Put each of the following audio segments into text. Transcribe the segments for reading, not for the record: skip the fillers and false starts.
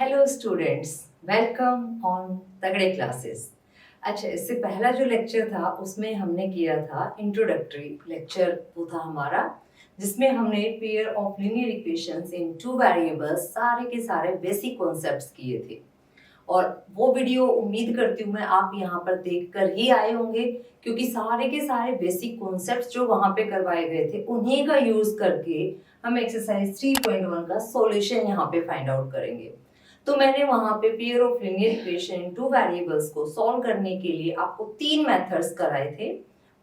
Hello students, welcome on तगड़े classes. अच्छा, इससे पहला जो लेक्चर था उसमें हमने किया था इंट्रोडक्टरी लेक्चर, वो था हमारा जिसमें हमने pair of linear equations in two variables सारे के सारे बेसिक कॉन्सेप्ट्स किए थे। और वो वीडियो उम्मीद करती हूँ मैं आप यहाँ पर देख कर ही आए होंगे, क्योंकि सारे के सारे बेसिक कॉन्सेप्ट्स जो वहाँ पे करवाए गए थे उन्हीं का यूज करके हम एक्सरसाइज 3.1 का सॉल्यूशन यहाँ पे फाइंड आउट करेंगे। तो मैंने वहां पे pair of linear equation in two variables को सॉल्व करने के लिए आपको तीन मेथड्स कराए थे।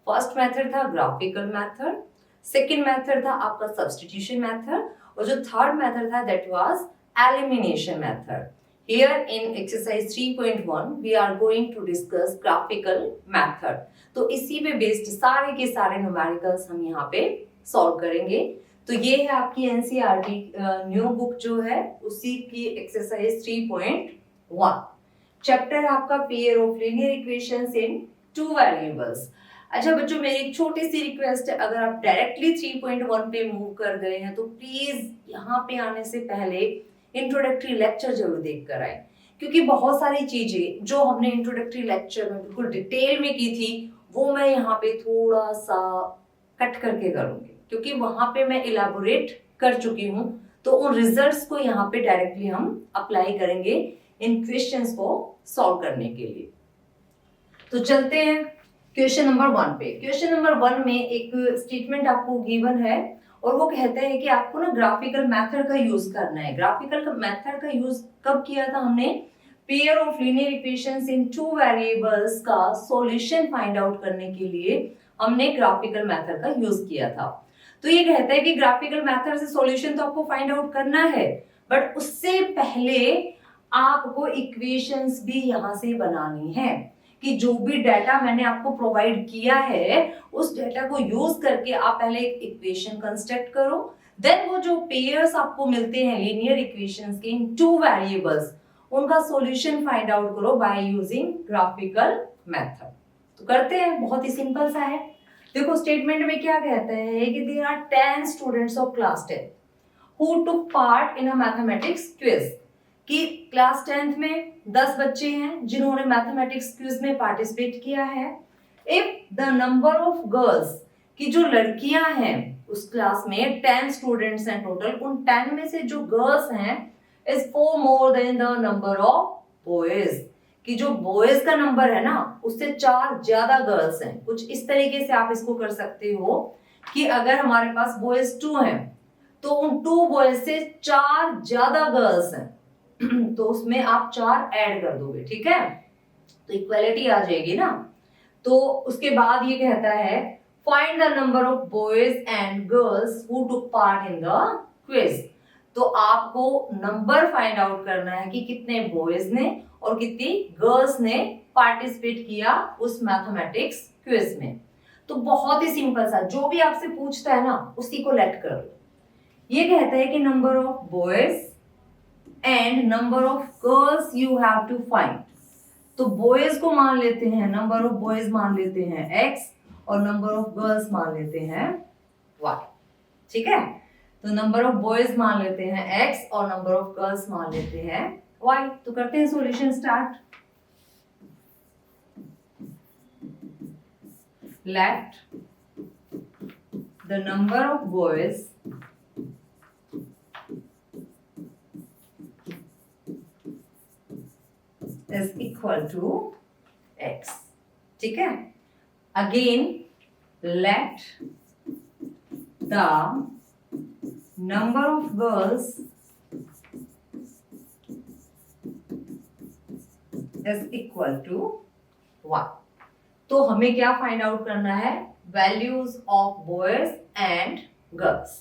फर्स्ट मेथड था ग्राफिकल मेथड, सेकंड मेथड था आपका सब्स्टिट्यूशन मेथड, और जो थर्ड मेथड था that was elimination method. Here in exercise 3.1 we are going to discuss graphical method। तो इसी पे बेस्ड सारे के सारे न्यूमेरिकल्स हम यहाँ पे सॉल्व करेंगे। तो ये है आपकी एनसीईआरटी न्यू बुक जो है उसी की एक्सरसाइज 3.1। चैप्टर आपका pair of linear equations in two variables. अच्छा बच्चों, मेरी एक छोटी सी रिक्वेस्ट है, अगर आप डायरेक्टली 3.1 पे मूव कर गए हैं तो प्लीज यहाँ पे आने से पहले इंट्रोडक्टरी लेक्चर जरूर देख कर आए, क्योंकि बहुत सारी चीजें जो हमने इंट्रोडक्टरी लेक्चर में बिल्कुल डिटेल में की थी वो मैं यहाँ पे थोड़ा सा कट करके करूंगी, क्योंकि वहां पे मैं इलाबोरेट कर चुकी हूँ। तो उन रिजल्ट्स को यहाँ पे डायरेक्टली हम अप्लाई करेंगे इन क्वेश्चंस को सॉल्व करने के लिए। तो चलते हैं क्वेश्चन नंबर 1 पे। क्वेश्चन नंबर 1 में एक स्टेटमेंट आपको गिवन है और वो कहते हैं कि आपको ना ग्राफिकल मेथड का यूज करना है। ग्राफिकल मेथड का यूज कब किया था हमने? Pair of linear equations in two variables का सॉल्यूशन फाइंड आउट करने के लिए हमने ग्राफिकल मेथड का यूज किया था। तो ये कहता है कि ग्राफिकल मेथड से सॉल्यूशन तो आपको फाइंड आउट करना है, बट उससे पहले आपको इक्वेशंस भी यहां से बनानी है कि जो भी डाटा मैंने आपको प्रोवाइड किया है उस डाटा को यूज करके आप पहले एक इक्वेशन कंस्ट्रक्ट करो, देन वो जो पेयर्स आपको मिलते हैं लीनियर इक्वेशंस के इन टू वेरिएबल्स उनका सॉल्यूशन फाइंड आउट करो बाय यूजिंग ग्राफिकल मेथड। तो करते हैं, बहुत ही सिंपल सा है। देखो स्टेटमेंट में क्या कहते हैं कि there are 10 students of class 10 who took part in a mathematics quiz. कि क्लास 10th में 10 बच्चे हैं जिन्होंने मैथमेटिक्स क्विज में पार्टिसिपेट किया है। If the number of girls, की जो लड़कियां हैं उस क्लास में 10 स्टूडेंट्स हैं टोटल, उन 10 में से जो गर्ल्स हैं is 4 more than the number of boys. कि जो बॉयज का नंबर है ना उससे 4 ज्यादा गर्ल्स हैं। कुछ इस तरीके से आप इसको कर सकते हो कि अगर हमारे पास बॉयज 2 हैं तो उन 2 बॉयज से 4 ज्यादा गर्ल्स हैं तो उसमें आप 4 ऐड कर दोगे, ठीक है, तो इक्वालिटी आ जाएगी ना। तो उसके बाद ये कहता है find the number of boys and girls who took part in the quiz. तो आपको नंबर फाइंड आउट करना है कि कितने बॉयज ने और कितनी गर्ल्स ने पार्टिसिपेट किया उस मैथमेटिक्स क्विज में। तो बहुत ही सिंपल सा, जो भी आपसे पूछता है ना उसी को लेट कर लो। ये कहता है कि number of boys and number of girls you have to find. तो बॉयज को मान लेते हैं, नंबर ऑफ बॉयज मान लेते हैं x और नंबर ऑफ गर्ल्स मान लेते हैं y, ठीक है। तो नंबर ऑफ बॉयज मान लेते हैं x और नंबर ऑफ गर्ल्स मान लेते हैं y। तो करते हैं solution start. Let the number of boys is equal to x, ठीक है। Again let the number of girls is equal to y। तो हमें क्या फाइंड आउट करना है? Values of boys and girls.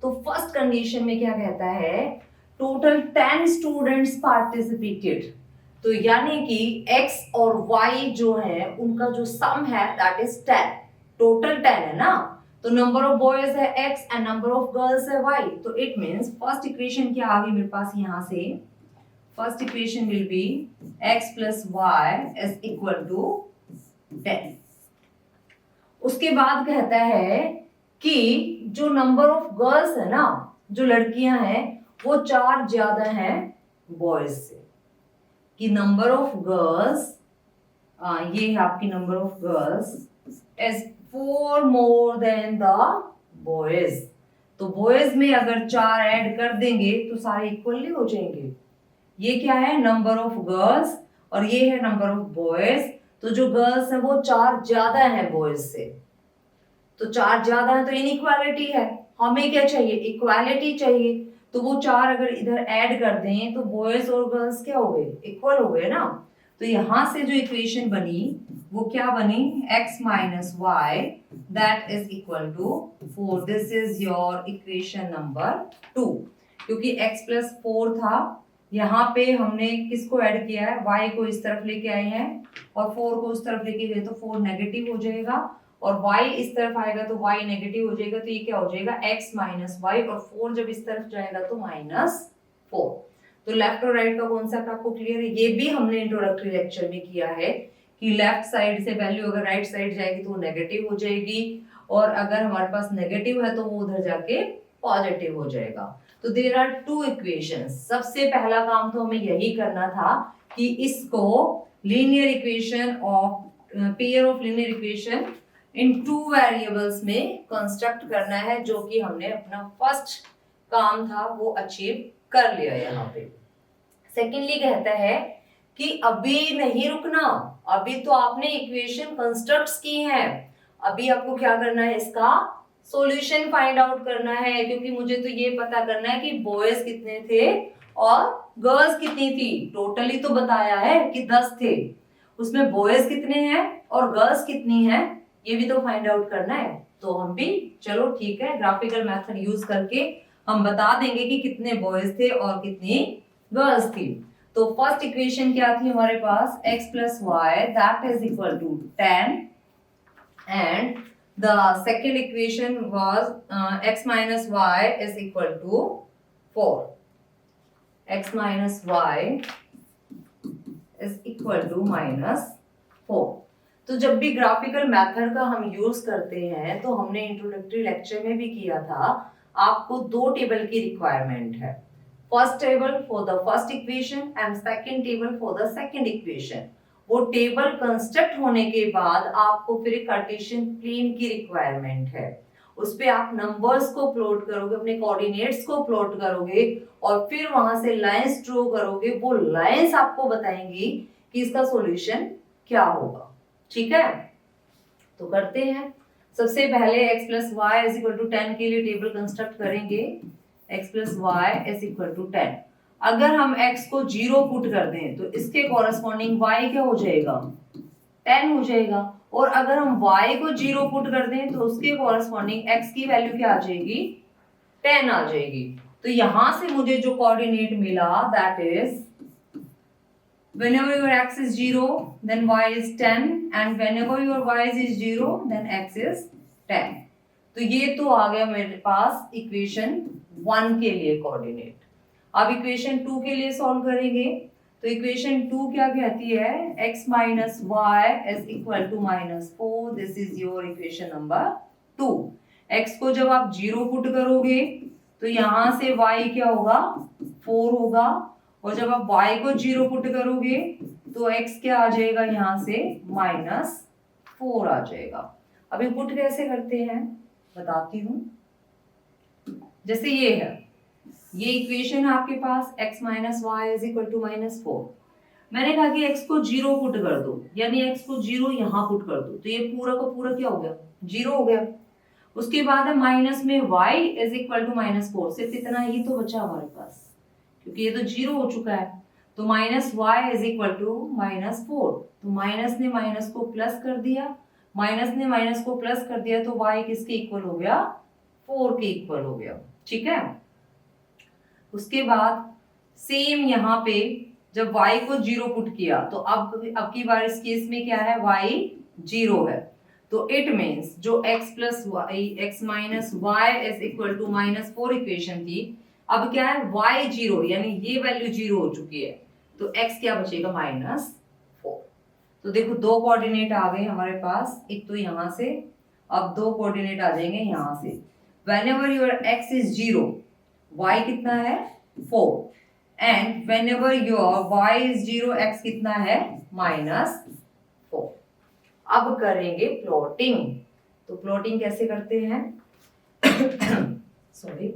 तो फर्स्ट कंडीशन में क्या कहता है? Total 10 students participated. तो यानी कि x और y जो है उनका जो सम है दैट इज 10, टोटल 10 है ना। तो नंबर ऑफ बॉयज है x and number of girls है y। तो इट मींस फर्स्ट इक्वेशन क्या आ गई मेरे पास यहां से? First equation will be x plus y is equal to 10। उसके बाद कहता है कि जो नंबर ऑफ गर्ल्स है ना, जो लड़कियां हैं वो 4 ज्यादा हैं बॉयज से, कि नंबर ऑफ गर्ल्स, ये है आपकी number of girls is 4 more than the boys. तो बॉयज में अगर 4 ऐड कर देंगे तो सारे इक्वली हो जाएंगे। ये क्या है, नंबर ऑफ गर्ल्स, और ये है नंबर ऑफ बॉयज। तो जो गर्ल्स है वो 4 ज्यादा है बॉयज से, तो 4 ज्यादा है तो इनइक्वालिटी है। हमें क्या चाहिए, इक्वालिटी चाहिए। तो वो 4 अगर इधर ऐड कर दें तो बॉयज और गर्ल्स क्या हो गए, इक्वल हो गए ना। तो यहां से जो इक्वेशन बनी वो क्या बनी, x minus y that is equal to 4। This is your equation number 2। क्योंकि x प्लस 4 था, यहाँ पे हमने किसको ऐड किया है, y को इस तरफ लेके आए हैं और 4 को उस तरफ लेके गए, तो 4 नेगेटिव हो जाएगा और y इस तरफ आएगा तो y नेगेटिव हो जाएगा। तो ये क्या हो जाएगा, x माइनस वाई, और 4 जब इस तरफ जाएगा तो माइनस 4। तो लेफ्ट और राइट का कॉन्सेप्ट आपको क्लियर है। ये भी हमने इंट्रोडक्टरी लेक्चर में किया है कि लेफ्ट साइड से वैल्यू अगर राइट साइड जाएगी तो नेगेटिव हो जाएगी, और अगर हमारे पास नेगेटिव है तो वो उधर जाके पॉजिटिव हो जाएगा। तो देयर आर 2 इक्वेशंस। सबसे पहला काम तो हमें यही करना था कि इसको linear equation of pair of linear equation in 2 variables में कंस्ट्रक्ट करना है, जो कि हमने अपना फर्स्ट काम था वो अचीव कर लिया यहाँ पे। सेकेंडली कहता है कि अभी नहीं रुकना, अभी तो आपने इक्वेशन कंस्ट्रक्ट की है, अभी आपको क्या करना है, इसका सॉल्यूशन फाइंड आउट करना है। क्योंकि मुझे तो ये पता करना है कि बॉयज कितने थे और गर्ल्स कितनी थी। टोटली तो बताया है कि 10 थे, उसमें बॉयज कितने हैं और गर्ल्स कितनी हैं, ये भी तो फाइंड आउट करना है। तो हम भी चलो ठीक है, ग्राफिकल मेथड यूज करके हम बता देंगे कि कितने बॉयज थे और कितनी गर्ल्स थी। तो फर्स्ट इक्वेशन क्या थी हमारे पास, x plus y that is equal to 10 and the second equation was x minus y is equal to 4. x minus y is equal to minus 4. तो जब भी ग्राफिकल मेथड का हम यूज करते हैं, तो हमने इंट्रोडक्टरी लेक्चर में भी किया था, आपको 2 टेबल की रिक्वायरमेंट है। First table for the first equation and second table for the second equation. वो टेबल कंस्ट्रक्ट होने के बाद आपको फिर एक कार्टेशियन प्लेन की रिक्वायरमेंट है। उस पे आप नंबर्स को प्लॉट करोगे, अपने कोऑर्डिनेट्स को प्लॉट करोगे और फिर वहां से लाइंस ड्रॉ करोगे। वो लाइंस आपको बताएंगी कि इसका सॉल्यूशन क्या होगा। ठीक है, तो करते हैं। सबसे पहले x plus y is equal to 10 के लिए टेबल कंस्ट्रक्ट करेंगे। x plus y is equal to 10। अगर हम x को 0 पुट कर दें तो इसके कॉरेस्पॉन्डिंग y क्या हो जाएगा, 10 हो जाएगा। और अगर हम y को 0 पुट कर दें तो उसके कॉरेस्पॉन्डिंग x की वैल्यू क्या आ जाएगी, 10 आ जाएगी। तो यहां से मुझे जो कोऑर्डिनेट मिला that is whenever your x is 0 then y is 10 and whenever your y is 0 then x is 10। तो ये तो आ गया मेरे पास इक्वेशन 1 के लिए कोऑर्डिनेट। अब इक्वेशन 2 के लिए सॉल्व करेंगे। तो इक्वेशन 2 क्या कहती है, x minus y is equal to minus 4। This is your equation number 2। x को जब आप 0 पुट करोगे तो यहां से y क्या होगा, 4 होगा, और जब आप y को 0 पुट करोगे तो x क्या आ जाएगा, यहां से माइनस 4 आ जाएगा। अभी पुट कैसे करते हैं बताती हूं। जैसे ये है, ये इक्वेशन है आपके पास, x minus y is equal to minus 4। मैंने कहा कि x को 0 पुट कर दो, यानी x को 0 यहां पुट कर दो, तो ये पूरा का पूरा क्या हो गया, 0 हो गया। उसके बाद है माइनस में y is equal to minus 4। सिर्फ इतना ही तो बचा हमारे पास, क्योंकि ये तो 0 हो चुका है। तो minus y is equal to minus 4। तो माइनस ने माइनस को प्लस कर दिया, माइनस ने माइनस को प्लस कर दिया, तो y किसके इक्वल हो गया, 4 के इक्वल हो गया। ठीक है, उसके बाद सेम यहाँ पे जब y को 0 पुट किया तो अब की बार इस केस में क्या है, y 0 है। तो इट मीन्स जो x plus y x minus y is equal to minus 4 equation थी, अब क्या है, y 0, यानी ये वैल्यू 0 हो चुकी है, तो x क्या बचेगा, माइनस 4। तो देखो 2 कोऑर्डिनेट आ गए हमारे पास, एक तो यहां से, अब 2 कोऑर्डिनेट आ जाएंगे यहां से। whenever your x is 0, y कितना है, 4, and whenever your y is 0, x कितना है -4। अब करेंगे प्लॉटिंग। तो प्लॉटिंग कैसे करते हैं सॉरी,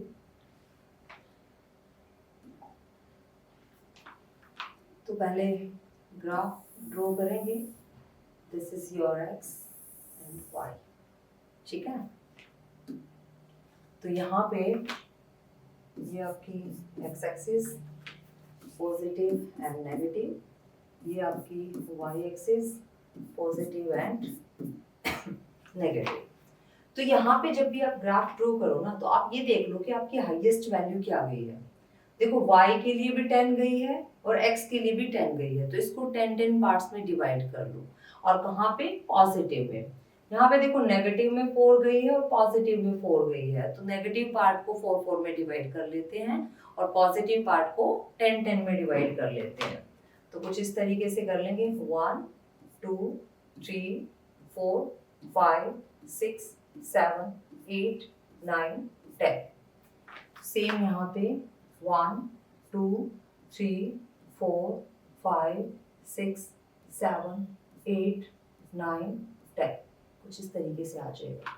तो पहले ग्राफ ड्रॉ करेंगे। This is your x and y, ठीक है। तो यहाँ पे ये आपकी x axis positive and negative, ये आपकी y axis positive and negative. तो यहाँ पे जब भी आप ग्राफ ड्रॉ करो ना, तो आप ये देख लो कि आपकी हाईएस्ट वैल्यू क्या गई है। देखो y के लिए भी 10 गई है और x के लिए भी 10 गई है, तो इसको 10 पार्ट्स में डिवाइड कर लो। और कहाँ पे पॉजिटिव में, यहाँ पे देखो नेगेटिव में 4 गई है और पॉजिटिव में 4 गई है, तो नेगेटिव पार्ट को 4 में डिवाइड कर लेते हैं और पॉजिटिव पार्ट को 10 में डिवाइड कर लेते हैं। तो कुछ इस तरीके से कर लेंगे 1 2 3 4 5 6 7 8 9 10। सेम यहाँ पे 1 2 3 4 5 6 7 8 9 10, कुछ इस तरीके से आ जाएगा।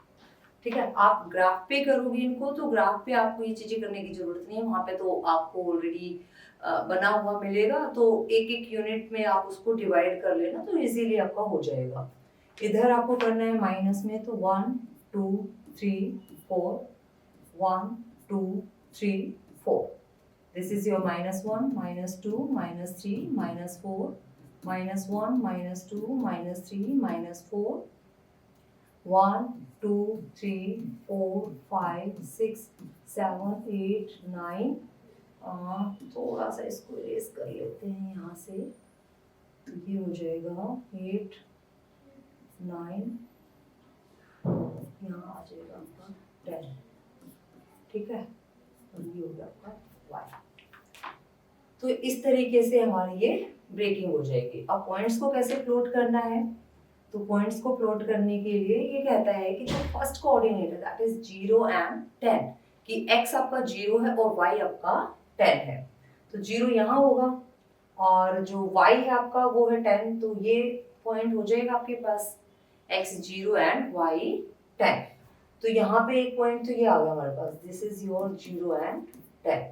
ठीक है, आप ग्राफ पे करोगे इनको, तो ग्राफ पे आपको ये चीजें करने की जरूरत नहीं है, वहां पे तो आपको ऑलरेडी बना हुआ मिलेगा, तो एक एक यूनिट में आप उसको डिवाइड कर लेना, तो इजीली आपका हो जाएगा। इधर आपको करना है माइनस में, तो 1 2 3 4 1 2 3 4। This is your -1, -2, -3, -4, -1, -2, -3, -4, 1 2 3 4 5 6 7 8 9। थोड़ा सा इसको इरेज कर लेते हैं यहाँ से, तो ये हो जाएगा 8 9, यहाँ आ जाएगा आपका 10, ठीक है। और ये हो गया आपका y। तो इस तरीके से हमारी ये ब्रेकिंग हो जाएगी। अब पॉइंट्स को कैसे प्लॉट करना है, तो पॉइंट्स को प्लॉट करने के लिए ये कहता है कि जो फर्स्ट कोऑर्डिनेट है दैट इज 0 एंड 10, कि x आपका 0 है और y आपका 10 है, तो 0 यहाँ होगा और जो y है आपका वो है 10, तो ये पॉइंट हो जाएगा आपके पास x 0 एंड y 10। तो यहाँ पे एक पॉइंट तो ये आ गया हमारे पास, दिस इज योर 0 एंड 10।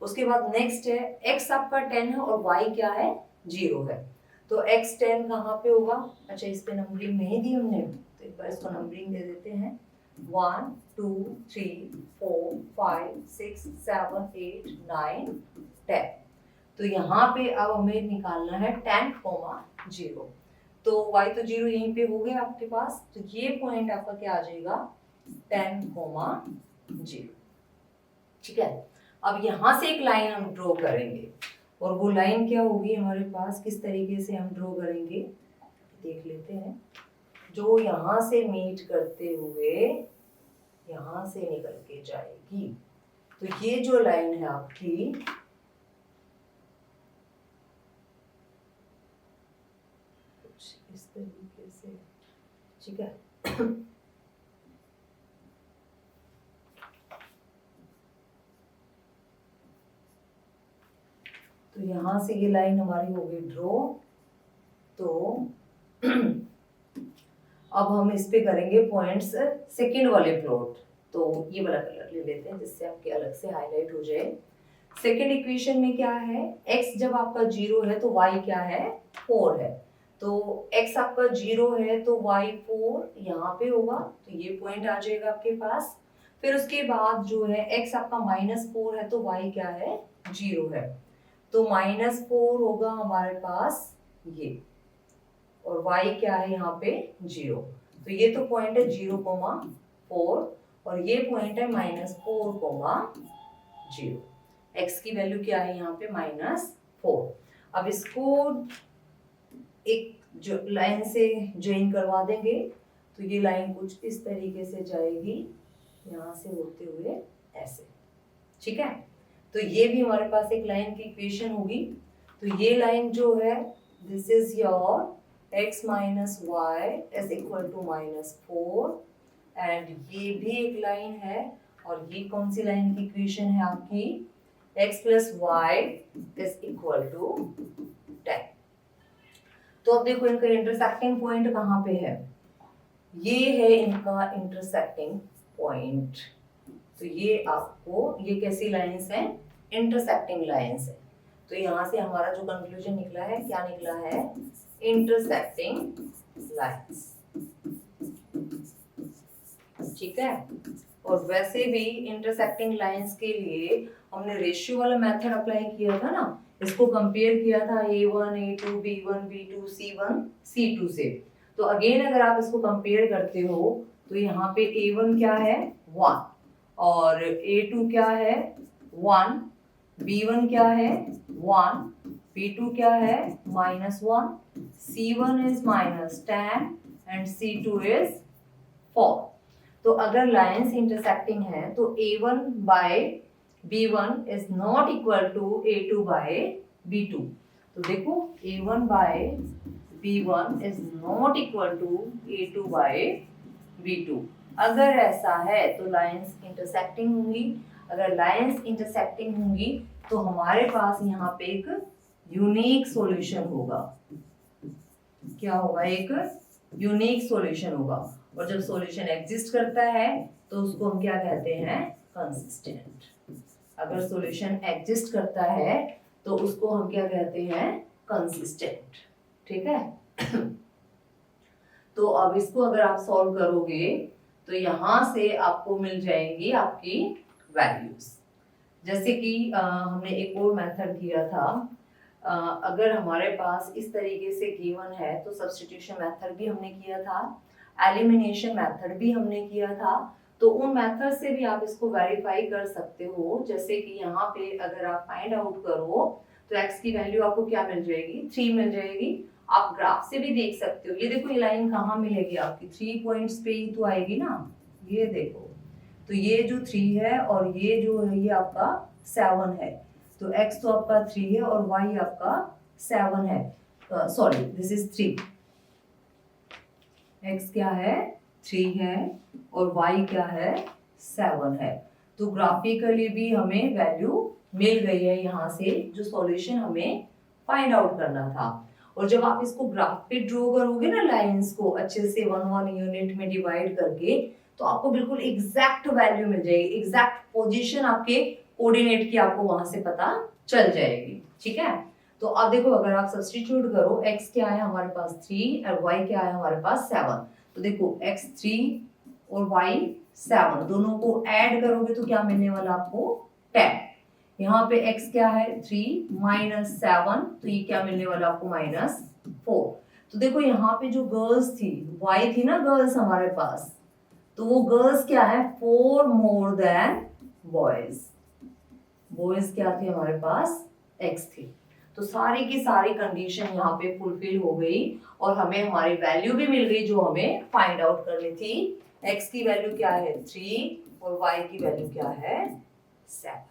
उसके बाद नेक्स्ट है x आपका 10 है और y क्या है 0 है, तो x 10 कहाँ पे होगा। अच्छा, इस पे नंबरिंग नहीं दी हमने, तो एक बार इसको नंबरिंग दे देते हैं 1 2 3 4 5 6 7 8 9 10। तो यहाँ पे अब हमें निकालना है 10, 0, तो y तो 0 यहीं पे हो गया आपके पास, तो ये पॉइंट आपका क्या आ जाएगा 10, 0, ठीक है। अब यहाँ से एक लाइन हम ड्रॉ करेंगे, और वो लाइन क्या होगी हमारे पास, किस तरीके से हम ड्रॉ करेंगे देख लेते हैं। जो यहाँ से मीट करते हुए यहाँ से निकल के जाएगी, तो ये जो लाइन है आपकी, कुछ इस तरीके से, ठीक है। तो यहाँ से ये लाइन हमारी हो गई ड्रॉ। तो अब हम इस पे करेंगे पॉइंट्स सेकंड वाले प्लॉट, तो ये वाला कलर ले लेते हैं जिससे आपके अलग से हाईलाइट हो जाए। सेकंड इक्वेशन में क्या है, x जब आपका 0 है तो y क्या है 4 है, तो x आपका 0 है तो y 4 यहाँ पे होगा, तो ये पॉइंट आ जाएगा आपके पास। फिर उसके बाद जो है x आपका -4 है तो y क्या है 0 है, तो -4 होगा हमारे पास ये, और y क्या है यहाँ पे 0, तो ये तो पॉइंट है 0,4 और ये पॉइंट है -4,0। x की वैल्यू क्या है यहाँ पे -4। अब इसको एक जो लाइन से ज्वाइन करवा देंगे, तो ये लाइन कुछ इस तरीके से जाएगी यहाँ से होते हुए ऐसे, ठीक है। तो ये भी हमारे पास एक लाइन की इक्वेशन होगी। तो ये लाइन जो है this is your x minus y is equal to -4, and ये भी एक लाइन है, और ये कौन सी लाइन की इक्वेशन है आपकी, x plus y is equal to 10। तो अब देखो इनका इंटरसेक्टिंग पॉइंट कहाँ पे है, ये है इनका इंटरसेक्टिंग पॉइंट। तो ये आपको, ये कैसी लाइंस हैं, इंटरसेक्टिंग लाइंस है। तो यहाँ से हमारा जो कंक्लूजन निकला है, क्या निकला है, इंटरसेक्टिंग लाइंस। ठीक है। और वैसे भी इंटरसेक्टिंग लाइंस के लिए हमने रेशियो वाला मेथड अप्लाई किया था ना, इसको कंपेयर किया था a1 a2 b1 b2 c1 c2 से। तो अगेन अगर आप इसको कंपेयर करते हो तो यहाँ पे a1 क्या है 1 और a2 क्या है 1, b1 क्या है 1, b2 क्या है -1, c1 is -10 and c2 is 4। तो अगर लाइंस इंटरसेक्टिंग है तो a1 by b1 is not equal to a2 by b2। तो देखो a1 by b1 is not equal to a2 by b2। अगर ऐसा है तो लाइंस इंटरसेक्टिंग होंगी। अगर लाइंस इंटरसेक्टिंग होंगी तो हमारे पास यहाँ पे एक यूनिक सॉल्यूशन होगा। क्या होगा, एक यूनिक सॉल्यूशन होगा। और जब सॉल्यूशन एग्जिस्ट करता है तो उसको हम क्या कहते हैं, कंसिस्टेंट। अगर सॉल्यूशन एग्जिस्ट करता है तो उसको हम क्या कहते हैं, कंसिस्टेंट। ठीक है। तो अब इसको अगर आप सॉल्व करोगे तो यहां से आपको मिल जाएंगी आपकी वैल्यूज। जैसे कि हमने एक और मेथड किया था, अगर हमारे पास इस तरीके से गिवन है तो सब्स्टिट्यूशन मेथड भी हमने किया था, एलिमिनेशन मेथड भी हमने किया था। तो उन मेथड से भी आप इसको वेरीफाई कर सकते हो। जैसे कि यहाँ पे अगर आप फाइंड आउट करो तो x की वैल्यू आपको क्या मिल जाएगी, 3 मिल जाएगी। आप ग्राफ से भी देख सकते हो, ये देखो ये लाइन कहाँ मिलेगी आपकी, 3 पॉइंट्स पे ही तो आएगी ना। ये देखो, तो ये जो 3 है और ये जो है ये आपका 7 है। तो x तो आपका 3 है और y आपका 7 है। Sorry, this is 3। x क्या है 3 है और y क्या है 7 है। तो ग्राफिकली भी हमें वैल्यू मिल गई है यहाँ से, जो सॉल्यूशन हमें फाइंड आउट करना था। और जब आप इसको ग्राफ पे ड्रॉ करोगे ना लाइंस को अच्छे से 1-1 यूनिट में डिवाइड करके, तो आपको बिल्कुल एग्जैक्ट वैल्यू मिल जाएगी, एग्जैक्ट पोजीशन आपके कोऑर्डिनेट की आपको वहां से पता चल जाएगी। ठीक है। तो अब देखो अगर आप सब्स्टिट्यूट करो, x क्या है हमारे पास 3 और y क्या है हमारे पास 7। तो देखो x 3 और y 7 दोनों को ऐड करोगे तो क्या मिलने वाला आपको 10। यहाँ पे x क्या है 3 माइनस 7, तो ये क्या मिलने वाला आपको -4। तो देखो यहाँ पे जो गर्ल्स थी, y थी ना गर्ल्स हमारे पास, तो वो गर्ल्स क्या है 4 मोर देन बॉयज। बॉयज क्या थे हमारे पास x थी। तो सारी की सारी कंडीशन यहाँ पे फुलफिल हो गई और हमें हमारी वैल्यू भी मिल गई जो हमें फाइंड आउट करनी थी। x की वैल्यू क्या है 3 और y की वैल्यू क्या है 7।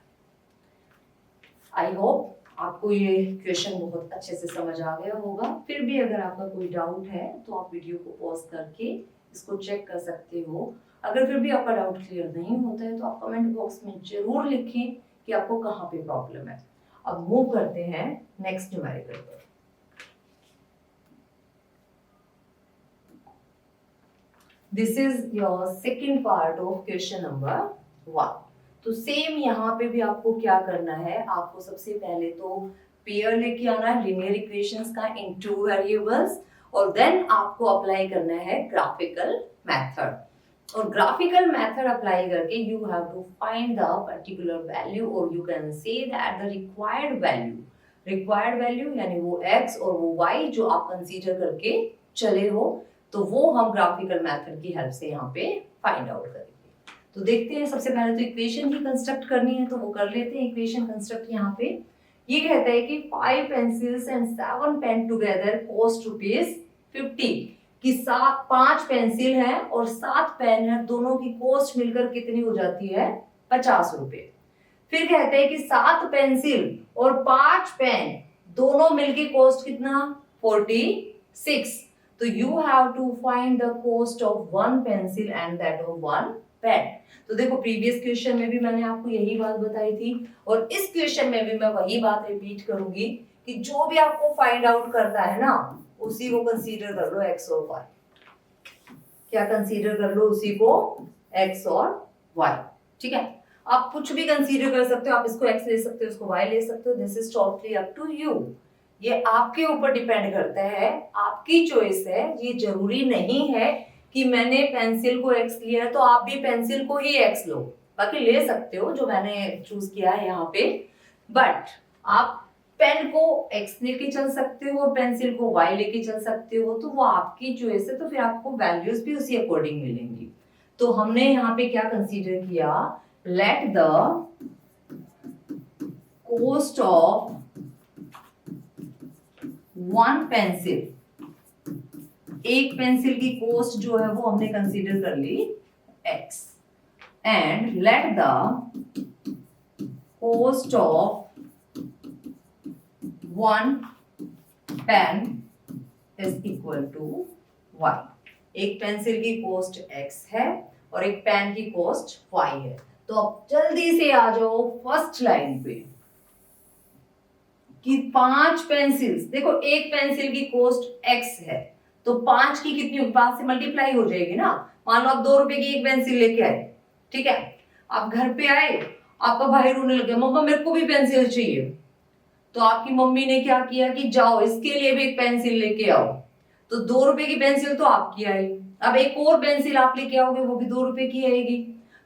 आई होप आपको ये क्वेश्चन बहुत अच्छे से समझ आ गया होगा। फिर भी अगर आपका कोई डाउट है तो आप वीडियो को पॉज करके इसको चेक कर सकते हो। अगर फिर भी आपका डाउट क्लियर नहीं होता है तो आप कमेंट बॉक्स में जरूर लिखें कि आपको कहाँ पे प्रॉब्लम है। अब मूव करते हैं नेक्स्ट न्यूमेरिकल पर। This is your second part of question number 1। तो सेम यहाँ पे भी आपको क्या करना है, आपको सबसे पहले तो पेयर लेके आना है लीनियर इक्वेशंस का इन 2 वेरिएबल्स, और देन आपको अप्लाई करना है ग्राफिकल मेथड। और ग्राफिकल मेथड अप्लाई करके you have to find the particular value, और you can say that the required value यानी वो x और वो y जो आप कंसीडर करके चले हो, तो वो हम ग्राफिकल मेथड की हेल्प से यहाँ पे फाइंड आउट करेंगे। तो देखते हैं, सबसे पहले तो इक्वेशन ही कंस्ट्रक्ट करनी है तो वो कर लेते हैं। इक्वेशन कंस्ट्रक्ट यहाँ पे ये कहता है कि 5 pencils and 7 pen together cost ₹50, कि 5 पेंसिल है और 7 पेन है, दोनों की कॉस्ट मिलकर कितनी हो जाती है 50 रुपए। फिर कहते हैं कि 7 पेंसिल और 5 पेन दोनों मिलके कॉस्ट कितना 46। तो you have to find the cost of 1 pencil and that of 1 pen. तो देखो प्रीवियस क्वेश्चन में भी मैंने आपको यही बात बताई थी और इस क्वेश्चन में भी मैं वही बात रिपीट करूंगी कि जो भी आपको फाइंड आउट करना है ना उसी को कंसीडर कर लो x और y। क्या कंसीडर कर लो? उसी को x और y। ठीक है, आप कुछ भी कंसीडर कर सकते हो, आप इसको x ले सकते हो, इसको y ले सकते हो, this is totally up to you. ये आपके ऊपर डिपेंड करता है, आपकी चॉइस है। ये जरूरी नहीं है कि मैंने पेंसिल को x लिया है तो आप भी पेंसिल को ही x लो, बाकी ले सकते हो जो मैंने चूज किया है यहाँ पे। बट आप पेन को x लेके चल सकते हो और पेंसिल को y लेके चल सकते हो, तो वो आपकी चॉइस है। तो फिर आपको वैल्यूज भी उसी अकॉर्डिंग मिलेंगी। तो हमने यहाँ पे क्या कंसीडर किया, let the cost of one pencil, एक पेंसिल की कॉस्ट जो है वो हमने कंसीडर कर ली x, and let the cost of one pen is equal to y। एक पेंसिल की कॉस्ट x है और एक पेन की कॉस्ट y है। तो अब जल्दी से आ जाओ फर्स्ट लाइन पे कि 5 पेंसिल्स, देखो एक पेंसिल की कॉस्ट x है तो 5 की कितनी होगी, 5 से मल्टीप्लाई हो जाएगी ना। मान लो आप 2 रुपए की एक पेंसिल लेके आए, ठीक है, आप घर पे आए, आपका भाई रोने लग गया, मम्मा मेरे को भी पेंसिल चाहिए। तो आपकी मम्मी ने क्या किया कि जाओ इसके लिए भी एक पेंसिल लेके आओ। तो 2 रुपए की पेंसिल तो आपकी आई, अब एक और पेंसिल आप लेके आओगे वो भी 2 रुपए की आएगी।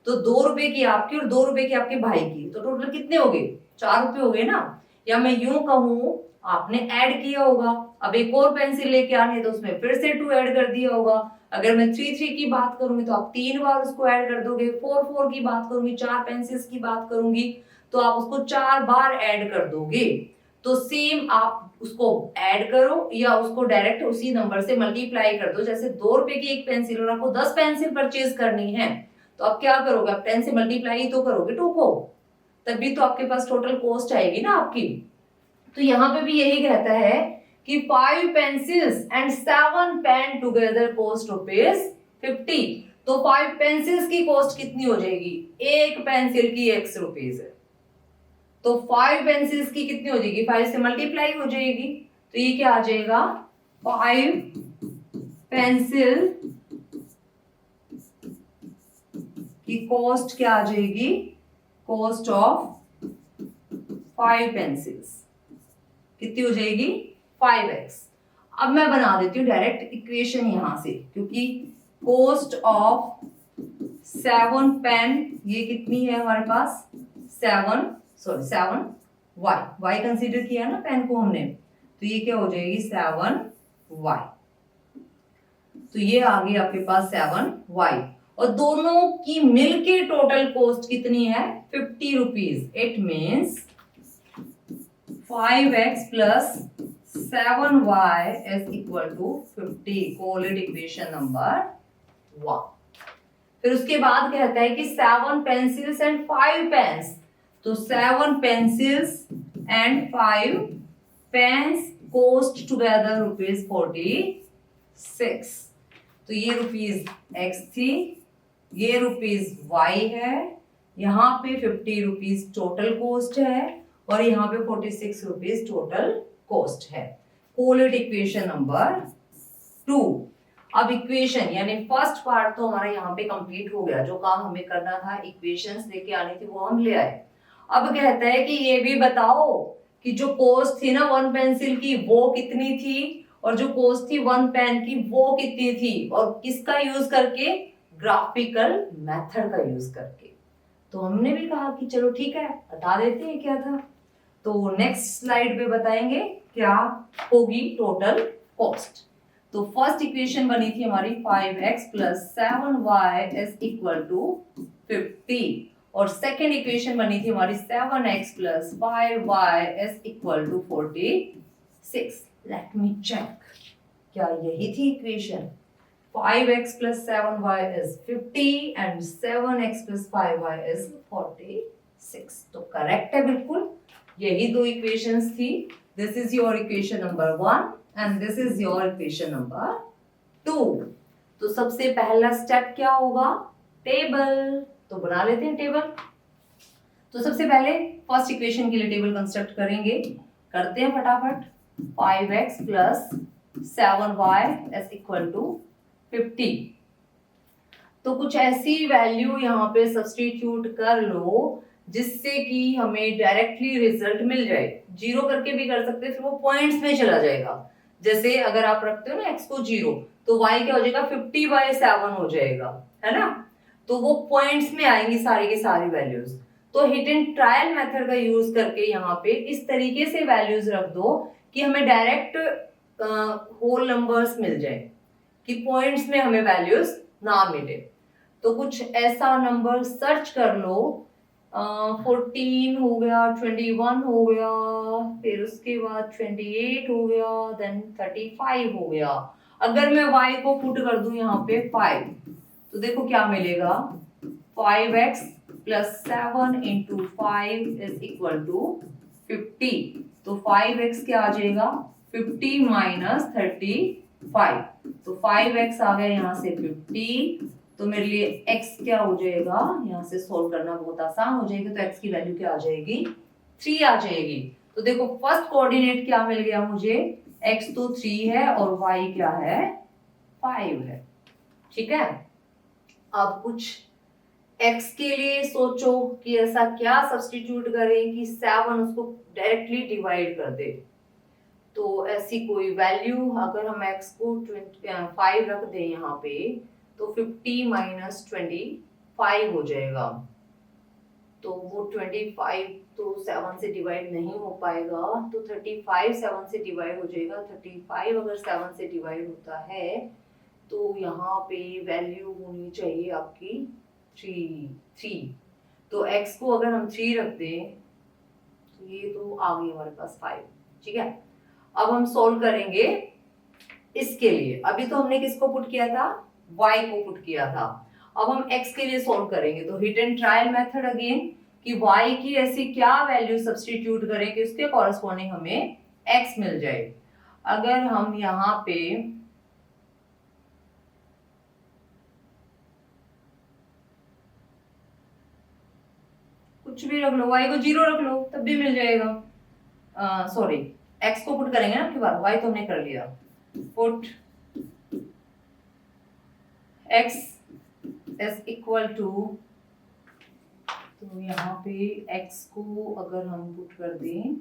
तो 2 रुपए की आपकी और 2 रुपए की आपके भाई की, तो टोटल कितने हो गए, 4 रुपए हो गए ना। या मैं यूं कहूं आपने ऐड किया होगा, अब एक और पेंसिल लेके आनी है तो उसमें फिर से 2 ऐड कर दिया होगा। अगर मैं 3 की बात करूंगी तो आप 3 बार उसको ऐड कर दोगे। 4 की बात करूंगी, 4 पेंसिल्स की बात करूंगी तो आप उसको 4 बार ऐड कर दोगे। तो सेम आप उसको ऐड करो या उसको डायरेक्ट उसी नंबर से मल्टीप्लाई कर दो। जैसे 2 रुपए की एक पेंसिल और आपको 10 पेंसिल परचेज करनी है तो आप क्या करोगे, आप 10 से मल्टीप्लाई तो करोगे 2 को, तभी तो आपके पास टोटल कॉस्ट आएगी ना आपकी। तो यहाँ पे भी यही कहता है कि 5 pencils and 7 pen together cost ₹50। तो 5 पेंसिल्स की कॉस्ट कितनी हो जाएगी, एक पेंसिल की x रुपीज है, तो 5 पेंसिल्स की कितनी हो जाएगी, 5 से मल्टीप्लाई हो जाएगी। तो ये क्या आ जाएगा, 5 पेंसिल की कॉस्ट क्या आ जाएगी, कॉस्ट ऑफ 5 पेंसिल्स कितनी हो जाएगी, 5x। अब मैं बना देती हूँ डायरेक्ट इक्वेशन यहां से, क्योंकि कॉस्ट ऑफ 7 पेन ये कितनी है हमारे पास, 7y कंसीडर किया ना पेन को हमने, तो ये क्या हो जाएगी 7y। तो ये आ गई आपके पास 7y और दोनों की मिलके टोटल कॉस्ट कितनी है, ₹50। It means 5x plus 7y is equal to 50। call it equation number 1। फिर उसके बाद कहता है कि 7 pencils and 5 pens, तो 7 pencils and 5 pens cost together ₹46। तो ये ₹x थी, ये ₹y है, यहाँ पे ₹50 टोटल कॉस्ट है और यहाँ पे ₹46 टोटल कॉस्ट है। Call it equation number 2। अब इक्वेशन यानी फर्स्ट पार्ट तो हमारा यहाँ पे कंप्लीट हो गया, जो काम हमें करना था इक्वेशंस लेके आनी थी वो हम ले आए। अब कहता है कि ये भी बताओ कि जो कॉस्ट थी ना 1 पेंसिल की वो कितनी थी और जो कॉस्ट थी 1 पेन की वो कितनी थी, और किसका यूज करके, ग्राफिकल मेथड का यूज करके। तो हमने भी कहा कि चलो ठीक है बता देते हैं क्या था। तो नेक्स्ट स्लाइड पे बताएंगे क्या होगी टोटल कॉस्ट। तो फर्स्ट इक्वेशन बनी थी हमारी 5x plus 7y is equal to 50 और सेकेंड इक्वेशन बनी थी हमारी 7x plus 5y is equal to 46। Let me check, क्या यही थी equation, 5x plus 7y is 50 and 7x plus 5y is 46। तो करेक्ट है बिल्कुल, यही दो इक्वेशंस थी। This is your equation number 1 and this is your equation number 2। तो सबसे पहला स्टेप क्या होगा, टेबल। तो बना लेते हैं टेबल। तो सबसे पहले फर्स्ट इक्वेशन के लिए टेबल कंस्ट्रक्ट करेंगे, करते हैं फटाफट। 5x plus 7y is equal to 50। तो कुछ ऐसी वैल्यू यहाँ पे सब्स्टिट्यूट कर लो जिससे कि हमें डायरेक्टली रिजल्ट मिल जाए। जीरो करके भी कर सकते हैं, फिर वो पॉइंट्स में चला जाएगा। जैसे अगर आप रखते हो ना x को 0, तो y क्या हो जाएगा 50/7 हो जाएगा, है ना। तो वो पॉइंट्स में आएंगी सारी की सारी वैल्यूज। तो हिट एंड ट्रायल मेथड का यूज करके यहाँ पे इस तरीके से वैल्यूज रख दो कि हमें डायरेक्ट होल नंबर्स मिल जाए, कि पॉइंट्स में हमें वैल्यूज ना मिले। तो कुछ ऐसा नंबर सर्च कर लो। 14 हो गया, 21 हो गया, फिर उसके बाद 28 हो गया, देन 35 हो गया। अगर मैं y को पुट कर दूं यहाँ पे 5, तो देखो क्या मिलेगा। 5x plus 7 into 5 is equal to 50। तो 5x क्या आ जाएगा 50 माइनस 35। तो 5x आ गया यहाँ से 50। तो मेरे लिए x क्या हो जाएगा, यहाँ से सोल्व करना बहुत आसान हो जाएगा। तो x की वैल्यू क्या आ जाएगी 3 आ जाएगी। तो देखो फर्स्ट कोऑर्डिनेट क्या मिल गया मुझे, x तो 3 है और y क्या है 5 है। ठीक है। अब कुछ x के लिए सोचो कि ऐसा क्या सब्स्टिट्यूट करें कि 7 उसको डायरेक्टली डिवाइड कर दे। तो ऐसी कोई वैल्यू अगर हम x को 5 रख दें यहाँ पे, तो 50 माइनस 25 हो जाएगा। तो वो 25 तो 7 से डिवाइड नहीं हो पाएगा, तो 35 7 से डिवाइड हो जाएगा। 35 अगर 7 से डिवाइड होता है तो यहाँ पे वैल्यू होनी चाहिए आपकी 3। तो x को अगर हम 3 रख दें तो ये तो आ गई हमारे पास 5। ठीक है। अब हम सोल्व करेंगे इसके लिए। अभी तो हमने किसको पुट किया था, y को पुट किया था। अब हम x के लिए सोल्व करेंगे। तो hit and trial method again, कि y की ऐसी क्या वैल्यू सब्स्टिट्यूट करें कि उसके कॉरस्पॉन्डिंग हमें x मिल जाए। अगर हम यहाँ पे कुछ भी रख लो, y को 0 रख लो तब भी मिल जाएगा। सॉरी, x को पुट करेंगे ना, आपके बाद y तो हमने कर लिया। Put x is equal to, तो यहाँ पे x को अगर हम पुट कर दें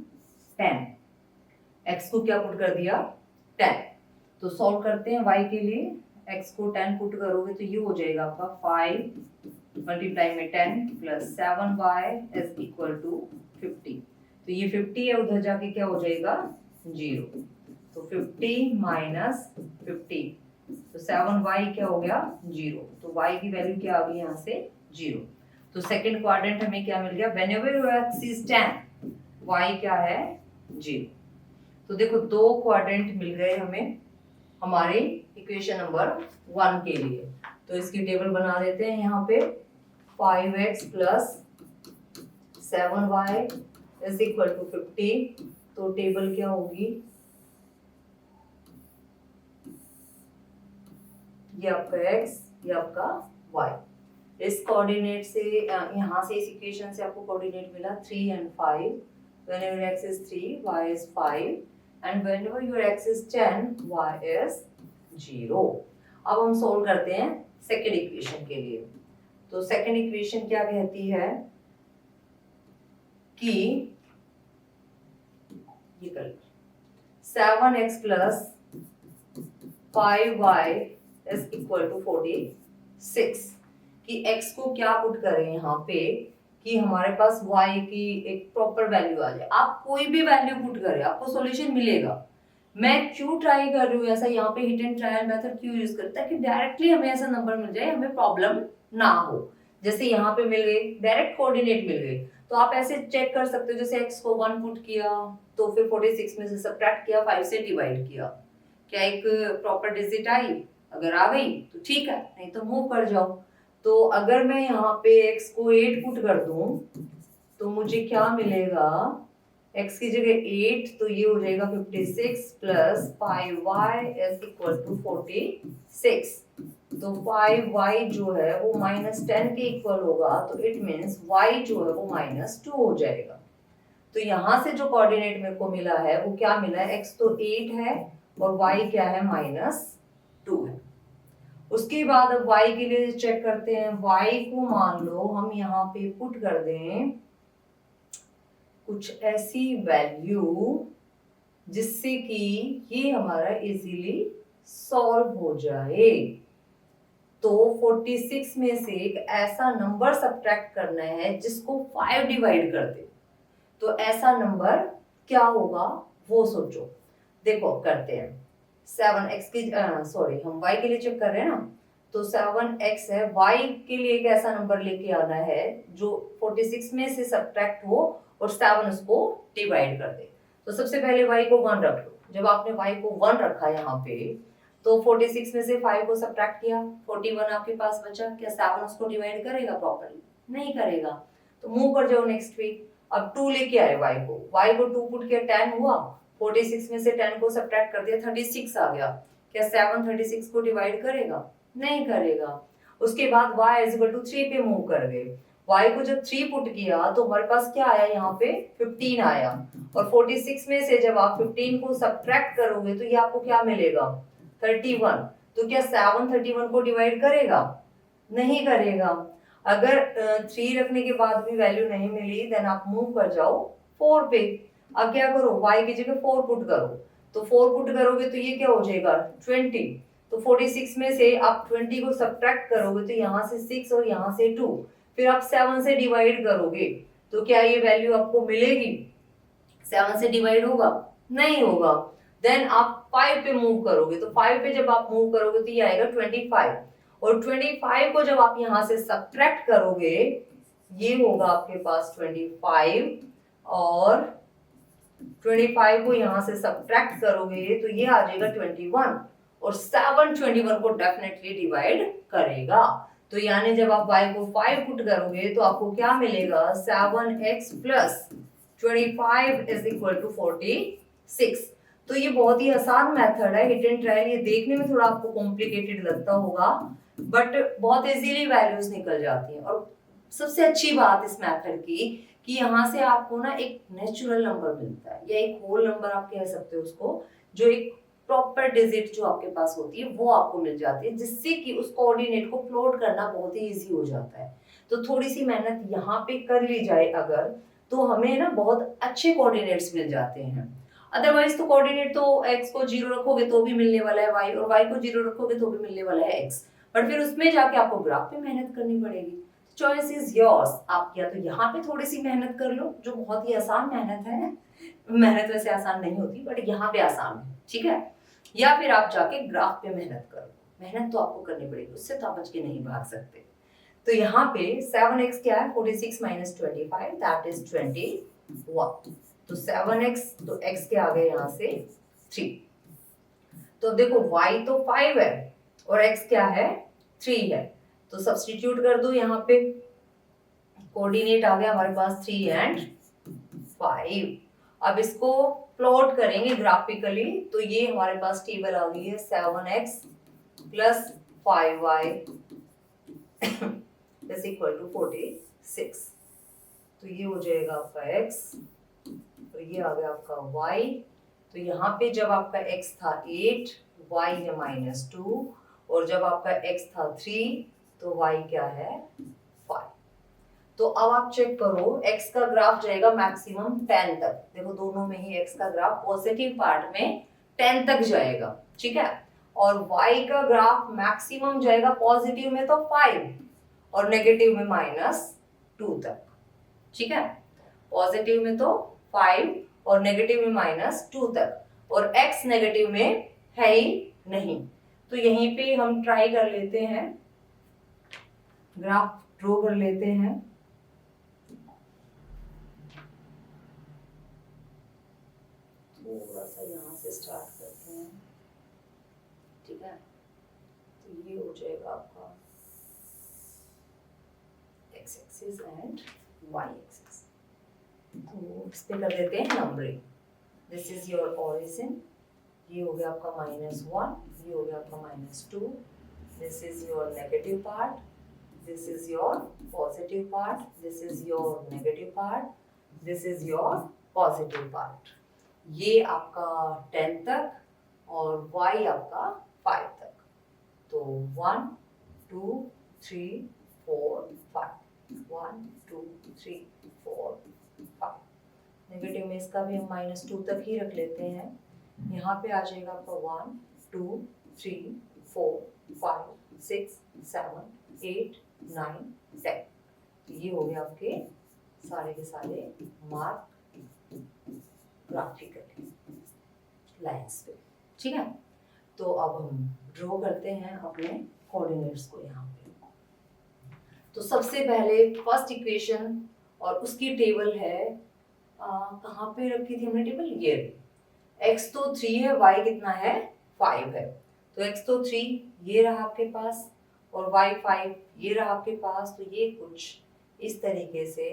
10, x को क्या पुट कर दिया 10। तो सॉल्व करते हैं y के लिए। x को 10 पुट करोगे तो ये हो जाएगा आपका 5 मल्टीप्लाई में 10 plus 7y is equal to 50। तो ये 50 है, उधर जाके क्या हो जाएगा 0। तो 50 माइनस 50, तो 7y क्या हो गया 0। तो y की वैल्यू क्या आ गई यहाँ से 0। तो सेकंड क्वाड्रेंट हमें क्या मिल गया, whenever your x is 10, y क्या है 0। तो देखो दो क्वाड्रेंट मिल गए हमें हमारे इक्वेशन नंबर 1 के लिए। तो इसकी टेबल बना देते हैं यहाँ पे। 5x plus 7y is equal to 50। तो टेबल क्या होगी, ये आपका x, ये आपका y। इस कोऑर्डिनेट से यहाँ से इस इक्वेशन से आपको कोऑर्डिनेट मिला 3 and 5। Whenever x is 3, y is 5, and whenever your x is 10, y is 0। अब हम सोल्व करते हैं सेकेंड इक्वेशन के लिए। तो सेकेंड इक्वेशन क्या कहती है कि ये कर 7x plus 5y is equal to 46, कि x को क्या पुट करें यहाँ पे कि हमारे पास y की एक प्रॉपर वैल्यू आ जाए। आप कोई भी वैल्यू पुट करें आपको सॉल्यूशन मिलेगा। मैं क्यों ट्राई कर रही हूँ ऐसा, यहाँ पे हिट एंड ट्रायल मेथड क्यों यूज करता है कि डायरेक्टली हमें ऐसा नंबर मिल जाए, हमें प्रॉब्लम ना हो। जैसे यहाँ पे मिल गई, डायरेक्ट कोऑर्डिनेट मिल गई, तो आप ऐसे चेक कर सकते हो। जैसे x को 1 पुट किया तो फिर 46 में से सब्ट्रैक्ट किया, 5 से डिवाइड किया, क्या एक प्रॉपर डिजिट आई? अगर आ गई तो ठीक है, नहीं तो मूव कर जाओ। तो अगर मैं यहाँ पे x को 8 पुट कर दूं तो मुझे क्या मिलेगा x की जगह 8, तो ये हो जाएगा 56 plus 5y is equal to 46। तो 5y जो है वो -10 के इक्वल होगा, तो इट मीन्स y जो है वो -2 हो जाएगा। तो यहां से जो कोऑर्डिनेट मेरे को मिला है वो क्या मिला है, x तो 8 है और y क्या है, -2 है। उसके बाद अब y के लिए चेक करते हैं। y को मान लो हम यहाँ पे पुट कर दें कुछ ऐसी वैल्यू जिससे कि ये हमारा इजीली सॉल्व हो जाए। तो 46 में से एक ऐसा नंबर सब्ट्रैक्ट करना है जिसको 5 डिवाइड कर दे। तो ऐसा नंबर क्या होगा वो सोचो। देखो करते हैं। 7x की सॉरी हम y के लिए चेक कर रहे हैं ना, तो 7x है। y के लिए एक ऐसा नंबर लेके आना है जो 46 में से सब्ट्रैक्ट हो और 7 उसको डिवाइड कर दे। तो सबसे पहले y को 1 रख लो। जब आपने y को 1 रखा यहाँ पे, तो 46 में से 5 को सब्ट्रैक्ट किया, 41 आपके पास बचा। क्या 7 उसको डिवाइड करेगा प्रॉपर्ली? नहीं करेगा। तो मूव कर जाओ नेक्स्ट पे। अब 2 लेके आए y को 2 पुट किया, 10 हुआ। 46 में से 10 को सब्ट्रैक्ट कर दिया, 36 आ गया। क्या 7 36 को डिवाइड करेगा? नहीं करेगा। उसके बाद y इज इक्वल टू 3 पे मूव कर गए। y को जब 3 पुट किया तो हमारे पास क्या आया, यहाँ पे 15 आया। और 46 में से जब आप 15 को सब्ट्रैक्ट करोगे तो ये आपको क्या मिलेगा, 31। तो क्या 7 31 को डिवाइड करेगा? नहीं करेगा। अगर 3 रखने के बाद भी वैल्यू नहीं मिली, देन आप मूव कर जाओ 4 पे। अब क्या करो, y की जगह 4 पुट करो। तो 4 पुट करोगे तो ये क्या हो जाएगा, 20। तो 46 में से आप 20 को सब्ट्रैक्ट करोगे तो यहाँ से 6 और यहाँ से 2, फिर आप 7 से डिवाइड करोगे तो क्या ये वैल्यू आपको मिलेगी? 7 से डिवाइड होगा? नहीं होगा। देन आप 5 पे मूव करोगे। तो 5 पे जब आप मूव करोगे तो ये आएगा 25। और 25 को जब आप यहां से सब्ट्रैक्ट करोगे, ये होगा आपके पास 25। और 25 को यहां से सब्ट्रैक्ट करोगे तो ये आ जाएगा 21। और 7 21 को डेफिनेटली डिवाइड करेगा। तो यानी जब आप y को 5 पुट करोगे तो आपको क्या मिलेगा, 7x plus 25 is equal to 46। तो ये बहुत ही आसान मेथड है, हिट एंड ट्रायल। ये देखने में थोड़ा आपको कॉम्प्लिकेटेड लगता होगा, बट बहुत इजीली वैल्यूज निकल जाती हैं। और सबसे अच्छी बात इस मेथड की कि यहाँ से आपको ना एक नेचुरल नंबर मिलता है, या एक होल नंबर आप कह सकते हो उसको, जो एक प्रॉपर डिजिट जो आपके पास होती है वो आपको मिल जाती है, जिससे कि उस कोऑर्डिनेट को प्लॉट करना बहुत ही इजी हो जाता है। तो थोड़ी सी मेहनत यहाँ पे कर ली जाए अगर, तो हमें ना बहुत अच्छे कोऑर्डिनेट्स मिल जाते हैं। अदरवाइज तो कोऑर्डिनेट तो x को 0 रखोगे तो भी मिलने वाला है y, और y को 0 रखोगे तो भी मिलने वाला है x। बट फिर उसमें जाके आपको ग्राफ पे मेहनत करनी पड़ेगी। Choice is yours. आप या तो यहाँ पे थोड़ी सी मेहनत कर लो, जो बहुत ही आसान मेहनत है। मेहनत वैसे आसान नहीं होती बट यहाँ पे आसान है, ठीक है। या फिर आप जाके ग्राफ पे मेहनत करो। मेहनत तो आपको करनी पड़ेगी, उससे तो आप बच के नहीं भाग सकते। तो यहाँ पे 7x क्या है, 46 माइनस 25 दैट इज 21। तो 7x, तो x के आ गए यहाँ से 3। तो देखो y तो 5 है और x क्या है, 3 है। तो सब्स्टिट्यूट कर दो यहाँ पे। कोऑर्डिनेट आ गया हमारे पास 3 एंड 5। अब इसको प्लॉट करेंगे ग्राफिकली, तो ये हमारे पास टेबल आ गई है 7x plus 5y is equal to 46। तो ये हो जाएगा आपका x और ये आ गया आपका y। तो यहाँ पे जब आपका x था 8, y है -2, और जब आपका x था 3 तो y क्या है 5। तो अब आप चेक करो, x का ग्राफ जाएगा मैक्सिमम 10 तक। देखो दोनों में ही x का ग्राफ पॉजिटिव पार्ट में 10 तक जाएगा, ठीक है। और y का ग्राफ मैक्सिमम जाएगा पॉजिटिव में तो 5 और नेगेटिव में -2 तक, ठीक है। पॉजिटिव में तो 5 और नेगेटिव में -2 तक, और x नेगेटिव में है ही नहीं। तो यहीं पे हम ट्राई कर लेते हैं, ग्राफ ड्रॉ कर लेते हैं। थोड़ा सा यहाँ से स्टार्ट करते हैं, ठीक है। तो ये हो जाएगा आपका x axis and y axis. तो इस पे कर देते हैं numbering. This is your origin, ये हो गया आपका -1, ये हो गया आपका -2, this is your negative part, this is your positive part, this is your negative part, this is your positive part. ये आपका 10 तक और y आपका 5 तक। तो 1 2 3 4 5, 1 2 3 4 5। नेगेटिव में इसका भी हम -2 तक ही रख लेते हैं। यहाँ पे आ जाएगा आपका 1 2 3 4 5 6 7 8 9 10। तो ये हो गया आपके सारे के सारे मार्क ग्राफिकली लाइंस पे। ठीक है, तो अब हम ड्रॉ करते हैं अपने कोऑर्डिनेट्स को यहाँ पे। तो सबसे पहले फर्स्ट इक्वेशन और उसकी टेबल है, कहाँ पे रखी थी हमने टेबल, ये x तो 3 है, y कितना है 5 है। तो x तो 3 ये रहा आपके पास और y 5 ये रहा आपके पास। तो ये कुछ इस तरीके से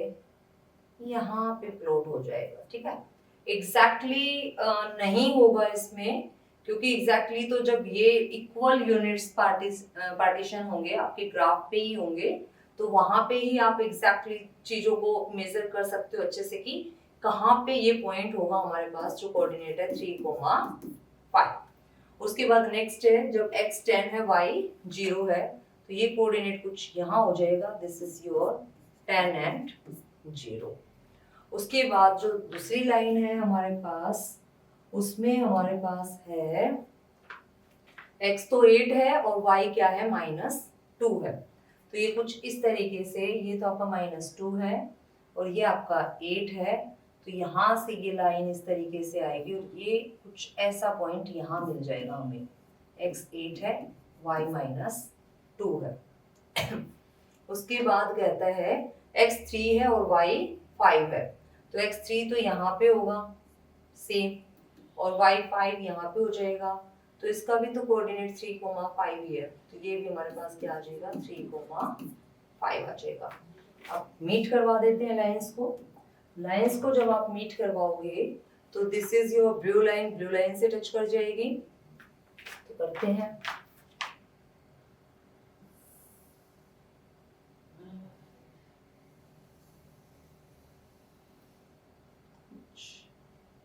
यहाँ पे प्लॉट हो जाएगा। ठीक है, एग्जैक्टली नहीं होगा इसमें, क्योंकि एग्जैक्टली तो जब ये इक्वल यूनिट्स पार्टीशन होंगे आपके ग्राफ पे ही होंगे, तो वहां पे ही आप एग्जैक्टली चीजों को मेजर कर सकते हो अच्छे से कि कहाँ पे ये पॉइंट होगा हमारे पास जो कोऑर्डिनेट है 3,5। उसके बाद नेक्स्ट है, जब x 10 है y 0 है, तो ये कोऑर्डिनेट कुछ यहाँ हो जाएगा, दिस इज योर 10 एंड 0। उसके बाद जो दूसरी लाइन है हमारे पास, उसमें हमारे पास है x तो 8 है और y क्या है -2 है। तो ये कुछ इस तरीके से, ये तो आपका -2 है और ये आपका 8 है। तो यहाँ से ये लाइन इस तरीके से आएगी और ये कुछ ऐसा पॉइंट यहाँ मिल जाएगा हमें, x 8 है y -2 है। उसके बाद कहता है x 3 है और y 5 है। तो x 3 तो यहाँ पे होगा सेम और y 5 यहाँ पे हो जाएगा। तो इसका भी तो कोऑर्डिनेट 3,5 ही है। तो ये भी हमारे पास क्या आ जाएगा 3,5 आ जाएगा। अब मीट करवा देते हैं लाइंस को। लाइंस को जब आप मीट करवाओगे तो this is your blue line से टच कर जाएगी। तो करते हैं,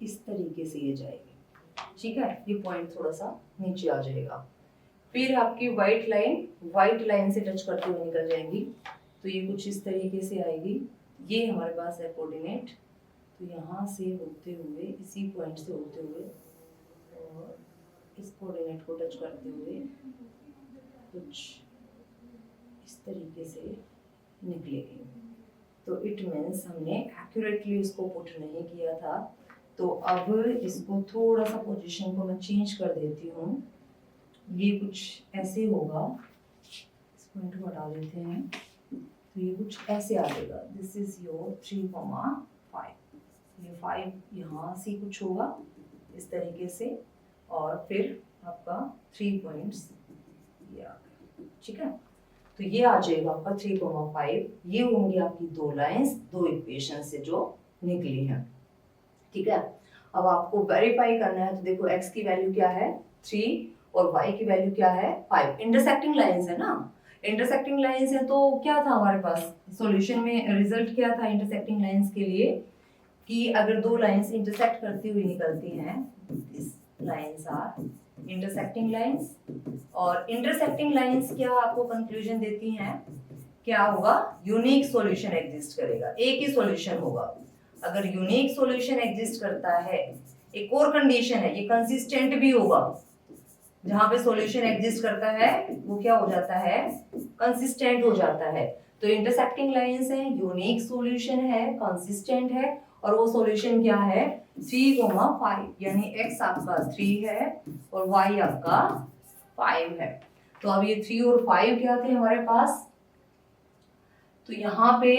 इस तरीके से ये जाएगी। ठीक है, ये पॉइंट थोड़ा सा नीचे आ जाएगा। फिर आपकी व्हाइट लाइन से टच करते हुए निकल जाएंगी। तो ये कुछ इस तरीके से आएगी। ये हमारे पास है कोऑर्डिनेट। तो यहाँ से होते हुए, इसी पॉइंट से होते हुए और इस कोऑर्डिनेट को टच करते हुए कुछ इस तरीके से निकलेगी। तो इट मीन्स हमने एक्यूरेटली इसको पुट नहीं किया था। तो अब इसको थोड़ा सा पोजीशन को मैं चेंज कर देती हूँ। ये कुछ ऐसे होगा, इस पॉइंट को हटा देते हैं। तो ये कुछ ऐसे आ जाएगा, दिस इज योर 3,5। ये 5 यहाँ से कुछ होगा इस तरीके से और फिर आपका 3 पॉइंट्स ये आ गए। ठीक है, तो ये आ जाएगा आपका 3,5। ये होंगी आपकी दो लाइंस, दो इक्वेशन से जो निकली हैं। ठीक है, अब आपको वेरीफाई करना है। तो देखो x की वैल्यू क्या है 3 और y की वैल्यू क्या है 5। इंटरसेक्टिंग लाइंस है ना, इंटरसेक्टिंग लाइंस है। तो क्या था हमारे पास सॉल्यूशन में, रिजल्ट क्या था इंटरसेक्टिंग लाइंस के लिए, कि अगर दो लाइंस इंटरसेक्ट करती हुई निकलती हैं, this lines are intersecting lines. और इंटरसेक्टिंग लाइंस क्या आपको कंक्लूजन देती हैं, क्या होगा, यूनिक सॉल्यूशन एग्जिस्ट करेगा, एक ही सॉल्यूशन होगा। अगर यूनिक सॉल्यूशन एग्जिस्ट करता है, एक और कंडीशन है, ये कंसिस्टेंट भी होगा। जहां पे सॉल्यूशन एग्जिस्ट करता है वो क्या हो जाता है, कंसिस्टेंट हो जाता है। तो इंटरसेक्टिंग लाइंस है, यूनिक सॉल्यूशन है, कंसिस्टेंट है, और वो सॉल्यूशन क्या है 3,5, यानी x आपका 3 है और y आपका 5 है। तो अब ये 3 और 5 क्या थे हमारे पास, तो यहाँ पे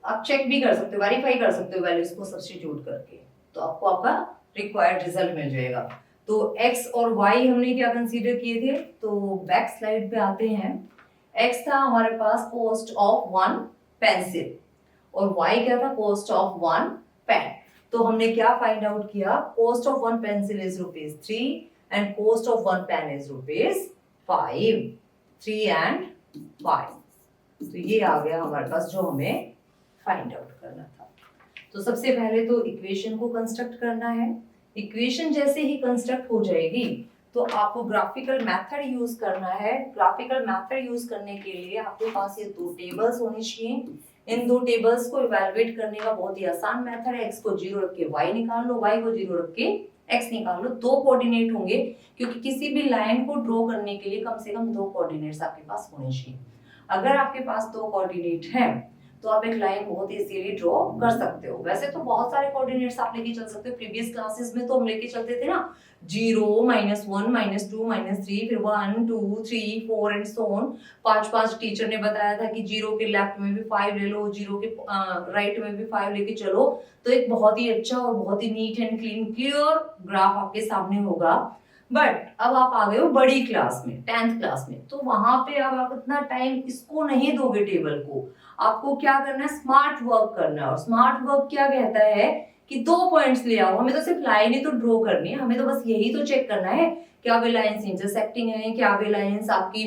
आप चेक भी कर सकते हो, वेरीफाई कर सकते हो वैल्यूज को सब्स्टिट्यूट करके, तो आपको आपका रिक्वायर्ड रिजल्ट मिल जाएगा। तो x और y हमने क्या कंसीडर किए थे, तो बैक स्लाइड पे आते हैं। x था हमारे पास कॉस्ट ऑफ 1 पेंसिल, और y क्या था, कॉस्ट ऑफ वन पेन। तो हमने क्या फाइंड आउट किया, cost of one pencil is ₹3 and cost of one pen is ₹5, 3 and 5। तो ये आ गया हमारे पास जो हमें फाइंड आउट करना था। तो सबसे पहले तो इक्वेशन को कंस्ट्रक्ट करना है। इक्वेशन जैसे ही कंस्ट्रक्ट हो जाएगी तो आपको ग्राफिकल मेथड यूज करना है। ग्राफिकल मेथड यूज करने के लिए आपके पास ये दो टेबल्स होनी चाहिए। इन दो टेबल्स को इवैल्यूएट करने का बहुत ही आसान मेथड है। x को 0 रख के y निकाल लो, y को 0 रख के x निकाल लो। दो कोऑर्डिनेट होंगे, क्योंकि किसी भी लाइन को ड्रॉ करने के लिए कम से कम दो कोऑर्डिनेट्स आपके पास होने चाहिए। अगर आपके पास दो कोऑर्डिनेट हैं तो आप एक लाइन बहुत इजीली ड्रॉ कर सकते हो। वैसे तो बहुत सारे कोऑर्डिनेट्स आप लेके चल सकते हो। प्रीवियस क्लासेस में तो हम लेके चलते थे ना 0, -1, -2, -3, फिर 1, 2, 3, 4 एंड सो ऑन। 5 टीचर ने बताया था कि 0 के लेफ्ट में भी 5 ले लो, 0 के राइट में भी 5 लेके चलो। तो एक बहुत ही अच्छा और बहुत ही नीट एंड क्लियर ग्राफ आपके सामने होगा। बट अब आप आ गए हो बड़ी क्लास में, 10th क्लास में, तो वहां पे अब आप इतना टाइम इसको नहीं दोगे टेबल को। आपको क्या करना है, स्मार्ट वर्क करना है। और स्मार्ट वर्क क्या कहता है कि 2 पॉइंट्स ले आओ। हमें तो सिर्फ लाइन ही तो ड्रॉ करनी है, हमें तो बस यही तो चेक करना है क्या वे लाइंस इंटरसेक्टिंग है, क्या वे लाइंस आपकी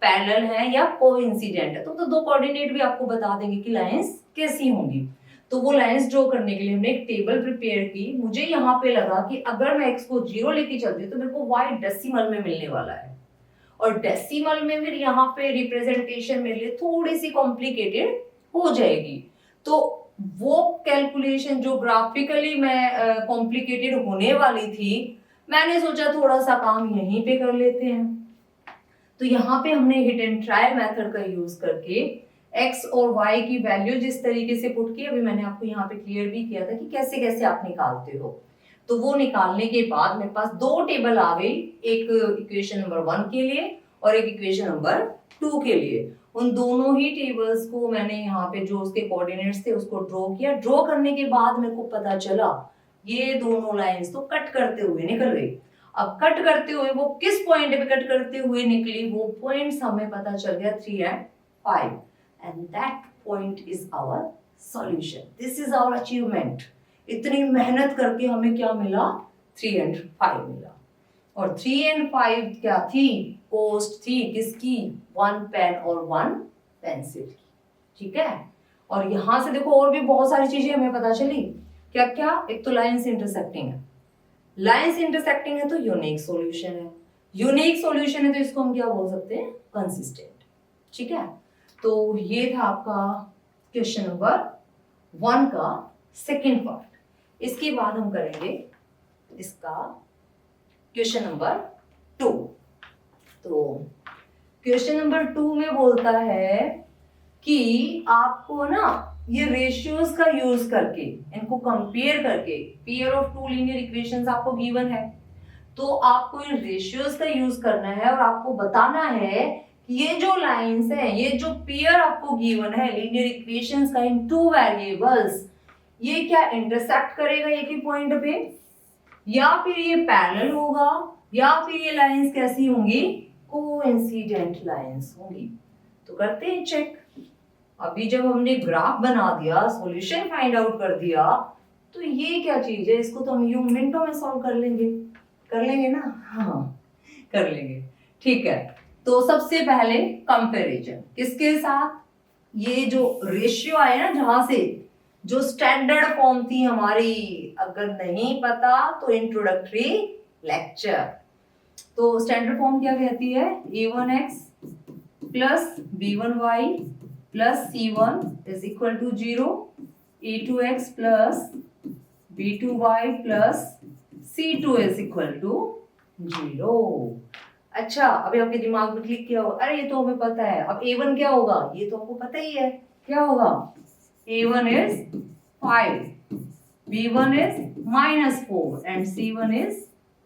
पैरेलल है या कोइंसिडेंट है। तो दो कोऑर्डिनेट भी आपको बता देंगे कि लाइंस कैसी होंगी। तो वो लाइंस ड्रॉ करने के लिए हमने एक टेबल प्रिपेयर की। मुझे यहाँ पे लगा कि अगर मैं x को 0 लेके चलती हूँ तो मेरे को y डेसिमल में मिलने वाला है, और डेसिमल में फिर यहाँ पे रिप्रेजेंटेशन मेरे लिए थोड़ी सी कॉम्प्लिकेटेड हो जाएगी। तो वो कैलकुलेशन जो ग्राफिकली मैं कॉम्प्लिकेटेड होने वाली थी, मैंने सोचा थोड़ा सा काम यहीं पे कर लेते हैं। तो यहाँ पे हमने हिट एंड ट्राई मेथड का यूज करके x और y की वैल्यू जिस तरीके से पुट की, अभी मैंने आपको यहाँ पे क्लियर भी किया था कि कैसे कैसे आप निकालते हो। तो वो निकालने के बाद मेरे पास दो टेबल आ गई, एक इक्वेशन नंबर 1 के लिए और एक इक्वेशन नंबर 2 के लिए। उन दोनों ही टेबल्स को मैंने यहाँ पे जो उसके कोऑर्डिनेट्स थे उसको ड्रॉ किया। ड्रॉ करने के बाद मेरे को पता चला ये दोनों लाइंस तो कट करते हुए निकल गई। अब कट करते हुए वो किस पॉइंट पे कट करते हुए निकली, वो पॉइंट्स हमें पता चल गया 3 and 5, and that point is our solution. This is our achievement. इतनी मेहनत करके हमें क्या मिला, 3 एंड 5 मिला। और 3 एंड 5 क्या थी, कॉस्ट थी किसकी, 1 पेन और 1 पेंसिल की। ठीक है, और यहां से देखो और भी बहुत सारी चीजें हमें पता चली। क्या क्या, एक तो लाइंस इंटरसेक्टिंग है, लाइंस इंटरसेक्टिंग है तो यूनिक सॉल्यूशन है, यूनिक सॉल्यूशन है तो इसको हम क्या बोल सकते हैं, कंसिस्टेंट। ठीक है, तो ये था आपका क्वेश्चन नंबर 1 का सेकंड पार्ट। इसके बाद हम करेंगे इसका क्वेश्चन नंबर 2। तो क्वेश्चन नंबर 2 में बोलता है कि आपको ना ये रेशियोज का यूज करके, इनको कंपेयर करके, pair of two linear equations आपको गिवन है, तो आपको इन रेशियोज का यूज करना है और आपको बताना है कि ये जो लाइंस है, ये जो पेयर आपको गिवन है लीनियर इक्वेशंस का इन टू वेरिएबल्स, ये क्या इंटरसेक्ट करेगा एक ही पॉइंट पे, या फिर ये पैरेलल होगा, या फिर ये लाइंस कैसी होंगी, कोइंसिडेंट लाइंस होंगी। तो करते हैं चेक। अभी जब हमने ग्राफ बना दिया, सॉल्यूशन फाइंड आउट कर दिया, तो ये क्या चीज है, इसको तो हम यूं मिनटों में सॉल्व कर लेंगे ना, हाँ कर लेंगे। ठीक है, तो सबसे पहले कंपैरिजन किसके साथ, ये जो रेशियो आए ना, जहां से जो स्टैंडर्ड फॉर्म थी हमारी, अगर नहीं पता तो इंट्रोडक्टरी लेक्चर। तो स्टैंडर्ड फॉर्म क्या कहती है, a1x plus b1y plus c1 is equal to 0, a2x plus b2y plus c2 is equal to 0। अच्छा, अभी आपके दिमाग में क्लिक किया होगा, अरे ये तो हमें पता है। अब a1 क्या होगा, ये तो आपको पता ही है, क्या होगा, a1 is 5, b1 is -4 and c1 is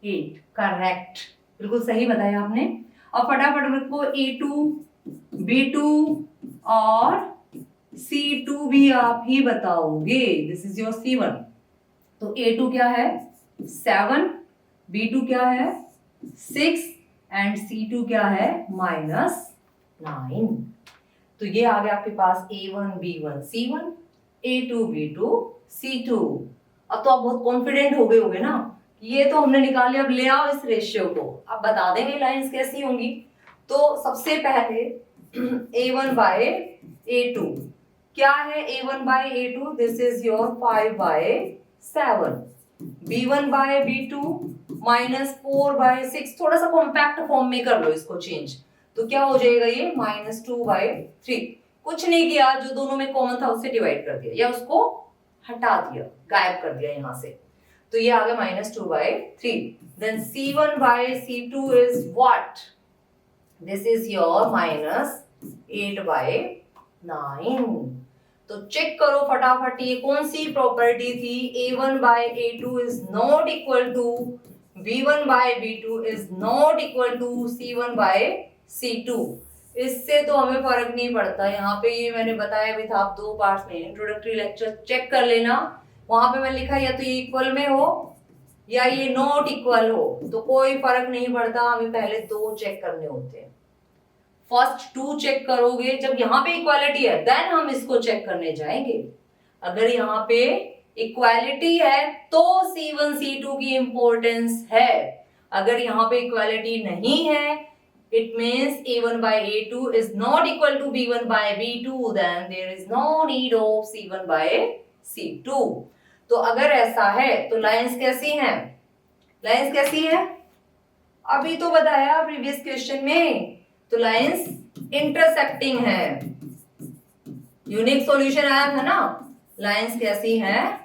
8। Correct, बिल्कुल सही बताया आपने। अब फटाफट मेरे को a2, b2 और c2 भी आप ही बताओगे। This is your c1। तो a2 क्या है 7, b2 क्या है 6 एंड c2 क्या है -9। तो ये आ गया आपके पास a1 b1 c1। A2 B2 C2। अब तो आप बहुत कॉन्फिडेंट हो गए होगे ना, ये तो हमने निकाल लिया, अब ले आओ इस रेशियो को, अब बता देंगे लाइंस कैसी होंगी। तो सबसे पहले A1 बाय A2 क्या है, A1 by A2 this is your 5 by 7, B1 by B2 -4 by 6, थोड़ा सा कॉम्पैक्ट फॉर्म में कर लो इसको चेंज, तो क्या हो जाएगा ये -2 बाय 3। कुछ नहीं किया, जो दोनों में कॉमन था उससे डिवाइड कर दिया या उसको हटा दिया, गायब कर दिया यहां से, तो ये आ गया -2 by 3। Then C1 by C2 is what, this is your -8 by 9। तो चेक करो फटाफट, ये कौन सी प्रॉपर्टी थी, A1 by A2 is not equal to B1 by B2 is not equal to C1 by C2। इससे तो हमें फर्क नहीं पड़ता, यहाँ पे ये मैंने बताया भी था, आप 2 पार्ट्स में इंट्रोडक्टरी लेक्चर चेक कर लेना, वहां पे मैंने लिखा या तो ये इक्वल में हो या ये नॉट इक्वल हो, तो कोई फर्क नहीं पड़ता, हमें पहले 2 चेक करने होते हैं। फर्स्ट 2 चेक करोगे, जब यहाँ पे इक्वालिटी है देन हम इसको चेक करने जाएंगे। अगर यहाँ पे इक्वालिटी है तो C1 C2 की इंपॉर्टेंस है, अगर यहाँ पे इक्वालिटी नहीं है it means A1 by A2 is not equal to B1 by B2, then there is no need of C1 by C2। तो अगर ऐसा है तो लाइंस कैसी हैं, लाइंस कैसी है, अभी तो बताया प्रीवियस क्वेश्चन में, तो लाइंस इंटरसेक्टिंग है, यूनिक सॉल्यूशन आया था ना, लाइंस कैसी हैं,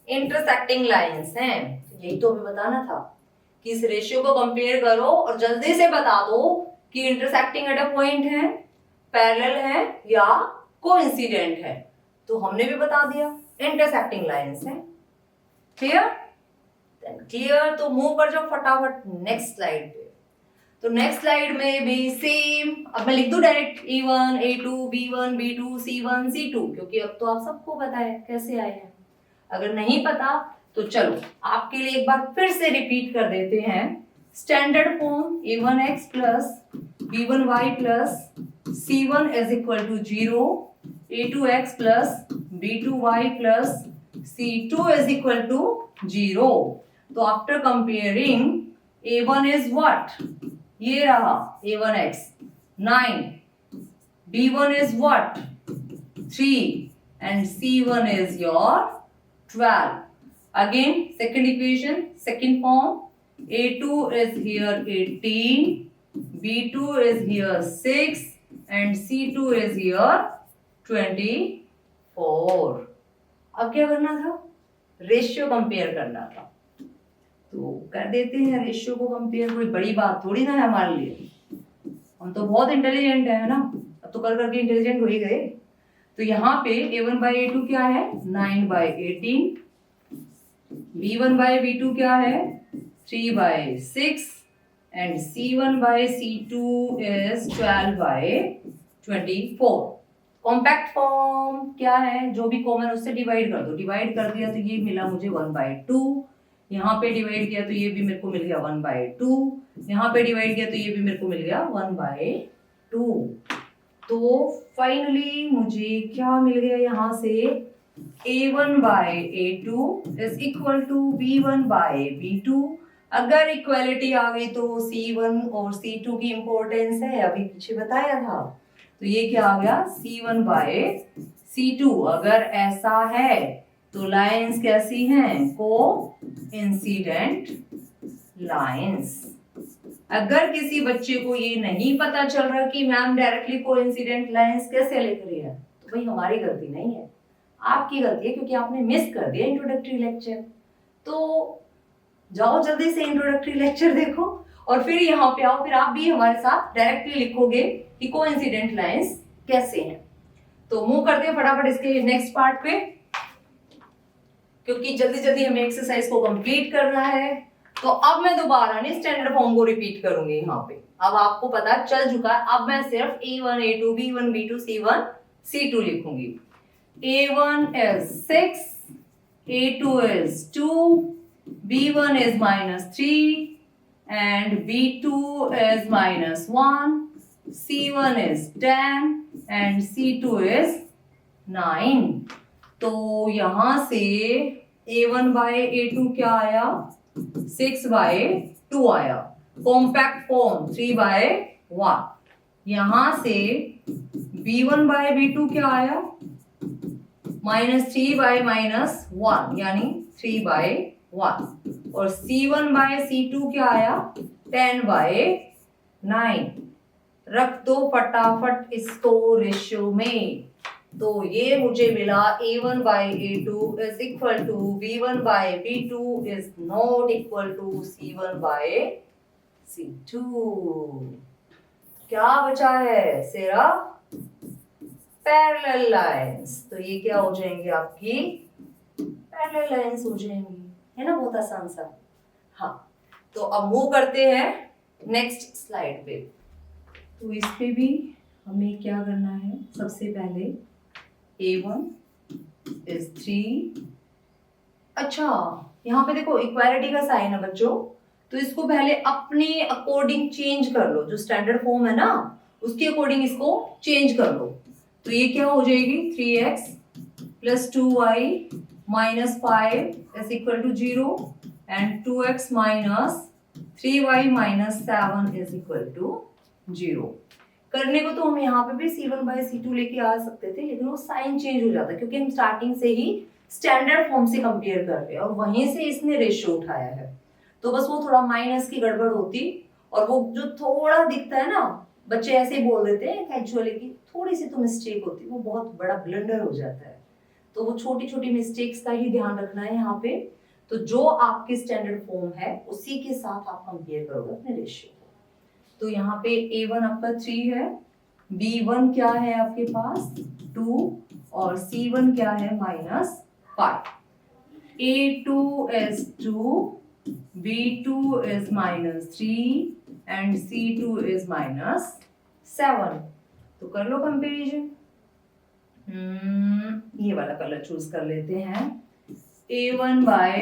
इंटरसेक्टिंग लाइंस हैं। यही तो हमें बताना था कि इस रेशियो को कंपेयर करो और जल्दी से बता दो कि इंटरसेक्टिंग एट अ पॉइंट है, पैरेलल है या कोइंसिडेंट है, तो हमने भी बता दिया इंटरसेक्टिंग लाइंस है। क्लियर, क्लियर, तो मूव कर जाओ फटाफट नेक्स्ट स्लाइड पे। तो नेक्स्ट स्लाइड में भी सेम, अब मैं लिख दूं direct A1 A2 B1 B2 C1 C2, क्योंकि अब तो आप सबको पता है कैसे आए हैं। अगर नहीं पता तो चलो आपके लिए एक बार फिर से रिपीट कर देते हैं, standard form A1x plus B1y plus C1 is equal to 0, A2x plus B2y plus C2 is equal to 0। तो after comparing A1 is what, ये रहा A1x 9, B1 is what 3 and C1 is your 12। Again second equation, second form, A2 is here 18, B2 is here 6 and C2 is here 24। अब क्या करना था, ratio compare करना था, तो कर देते हैं रेशियो को कंपेयर, कोई बड़ी बात थोड़ी ना है हमारे लिए, हम तो बहुत इंटेलिजेंट है ना, अब तो कर करके इंटेलिजेंट हो ही गए। तो यहाँ पे A1 by A2 क्या है 9 by 18, B1 by B2 क्या है 3 by 6 and C1 by C2 is 12 by 24। Compact form क्या है, जो भी कॉमन उससे डिवाइड कर दो, डिवाइड कर दिया तो ये मिला मुझे 1/2, यहाँ पे डिवाइड किया तो ये भी मेरे को मिल गया 1/2, यहाँ पे डिवाइड किया तो ये भी मेरे को मिल गया 1/2। तो फाइनली मुझे क्या मिल गया यहाँ से, A1 by A2 is equal to B1 by B2। अगर इक्वालिटी आ गई तो C1 और C2 की इंपॉर्टेंस है, अभी पीछे बताया था, तो ये क्या आ गया C1 by C2। अगर ऐसा है तो लाइंस कैसी हैं, को इंसिडेंट लाइंस। अगर किसी बच्चे को ये नहीं पता चल रहा कि मैम डायरेक्टली कोइंसिडेंट लाइंस कैसे लिख रही है, तो भाई हमारी गलती नहीं है, आपकी गलती है, क्योंकि आपने मिस कर दिया इंट्रोडक्टरी लेक्चर। तो जाओ जल्दी से इंट्रोडक्टरी लेक्चर देखो और फिर यहाँ पे आओ, फिर आप भी हमारे साथ डायरेक्टली लिखोगे कि कोइंसिडेंट लाइंस कैसे हैं। तो मूव करते हैं फटाफट इसके नेक्स्ट पार्ट पे, क्योंकि जल्दी जल्दी हमें एक्सरसाइज को कंप्लीट करना है। तो अब मैं दोबारा नहीं स्टैंडर्ड फॉर्म को रिपीट करूंगी यहाँ पे, अब आपको पता चल चुका है। अब मैं सिर्फ A1 A2 B1 B2 C1 C2 लिखूंगी। A1 is 6, A2 is 2, B1 is -3 and B2 is -1, C1 is 10 and C2 is 9। तो यहां से A1 बाय A2 क्या आया, 6 बाय 2 आया, कॉम्पैक्ट फॉर्म 3 बाय 1। यहां से B1 बाय B2 क्या आया, -3 बाय -1 यानी 3 बाय 1। और C1 बाय C2 क्या आया, 10 बाय 9। रख दो फटाफट इसको रेशियो में। तो ये मुझे मिला A1 by A2 is equal to B1 by B2 is not equal to C1 by C2। क्या बचा है सेरा, पैरेलल लाइंस। तो ये क्या हो जाएंगे आपकी पैरेलल लाइंस हो जाएंगी, है ना, बहुत आसान सा। हाँ, तो अब मूव करते हैं नेक्स्ट स्लाइड पे। तो इस पे भी हमें क्या करना है, सबसे पहले A1 is 3। अच्छा, यहाँ पे देखो इक्वालिटी का साइन है बच्चों, तो इसको पहले अपने अकॉर्डिंग चेंज कर लो। जो स्टैंडर्ड फॉर्म है ना उसके अकॉर्डिंग इसको चेंज कर लो। तो ये क्या हो जाएगी, 3x + 2y - 5 is equal to 0 and 2x - 3y - 7 is equal to 0। करने को तो हम यहाँ पे भी C1 बाय C2 लेके आ सकते थे, लेकिन वो साइन चेंज हो जाता है क्योंकि हम स्टार्टिंग से ही स्टैंडर्ड फॉर्म से कंपेयर कर रहे हैं और वहीं से इसने रेशियो उठाया है। तो बस वो थोड़ा माइनस की गड़बड़ होती, और वो जो थोड़ा दिखता है ना, बच्चे ऐसे ही बोल देते हैं कैजुअली की थोड़ी सी तो मिस्टेक होती है, वो बहुत बड़ा ब्लंडर हो जाता है। तो वो छोटी छोटी मिस्टेक्स का ही ध्यान रखना है यहाँ पे। तो जो आपके स्टैंडर्ड फॉर्म है उसी के साथ आप कंपेयर करोगे अपने रेशियो। तो यहाँ पे A1 आपका 3 है, B1 क्या है आपके पास 2 और C1 क्या है -5। A2 is 2, B2 is -3 and C2 is -7। तो कर लो कंपैरिजन। ये वाला कलर चूज कर लेते हैं। A1 by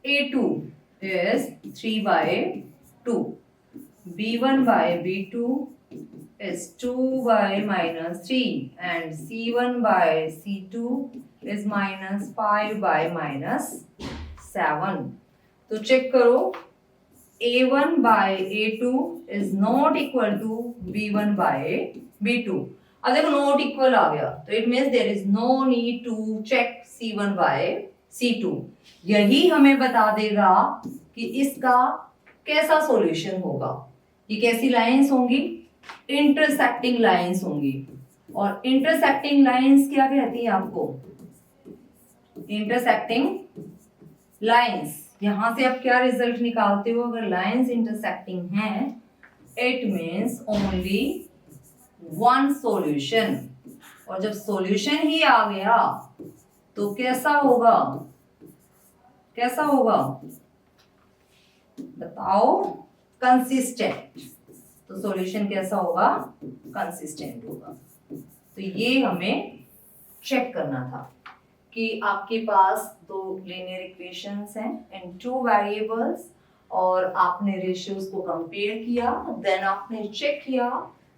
A2 is 3 by 2, B1 by B2 is 2 by -3 and C1 by C2 is -5 by -7। तो चेक करो, A1 by A2 is not equal to B1 by B2। अब देखो नॉट इक्वल आ गया, तो it means there is no need to check C1 by C2। यही हमें बता देगा कि इसका कैसा सॉल्यूशन होगा। ये कैसी लाइंस होंगी, इंटरसेक्टिंग लाइंस होंगी। और इंटरसेक्टिंग लाइंस क्या कहती है आपको, इंटरसेक्टिंग लाइंस। यहां से आप क्या रिजल्ट निकालते हो, अगर लाइंस इंटरसेक्टिंग हैं it means only one solution. और जब सॉल्यूशन ही आ गया तो कैसा होगा, कैसा होगा बताओ, कंसिस्टेंट। तो सॉल्यूशन कैसा होगा, कंसिस्टेंट होगा। तो ये हमें चेक करना था कि आपके पास दो लीनियर इक्वेशंस हैं इन टू वेरिएबल्स और आपने रेशियोज को कंपेयर किया, देन आपने चेक किया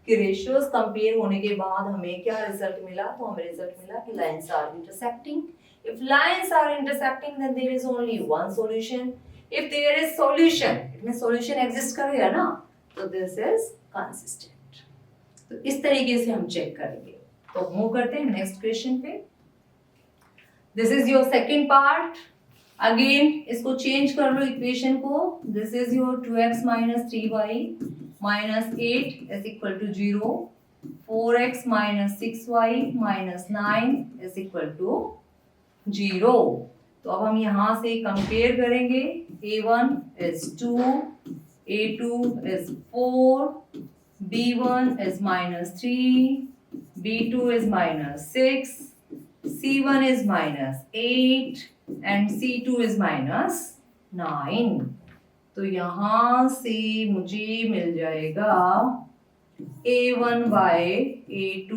कि रेशियोज कंपेयर होने के बाद हमें क्या रिजल्ट मिला। तो हमें रिजल्ट मिला कि lines are intersecting. If lines are intersecting then there is only one solution. If there is solution it means solution exist करेगा ना, तो दिस इज कंसिस्टेंट। तो इस तरीके से हम चेक करेंगे। तो मूव करते हैं नेक्स्ट क्वेश्चन पे। This is your second part. Again इसको चेंज कर लो इक्वेशन को। This is your 2x - 3y -8 is equal to 0, 4x - 6y - 9 is equal to 0। तो अब हम यहाँ से कंपेयर करेंगे। A1 is 2, A2 is 4, B1 is -3, B2 is -6, C1 is -8 and C2 is -9। तो यहां से मुझे मिल जाएगा A1 by A2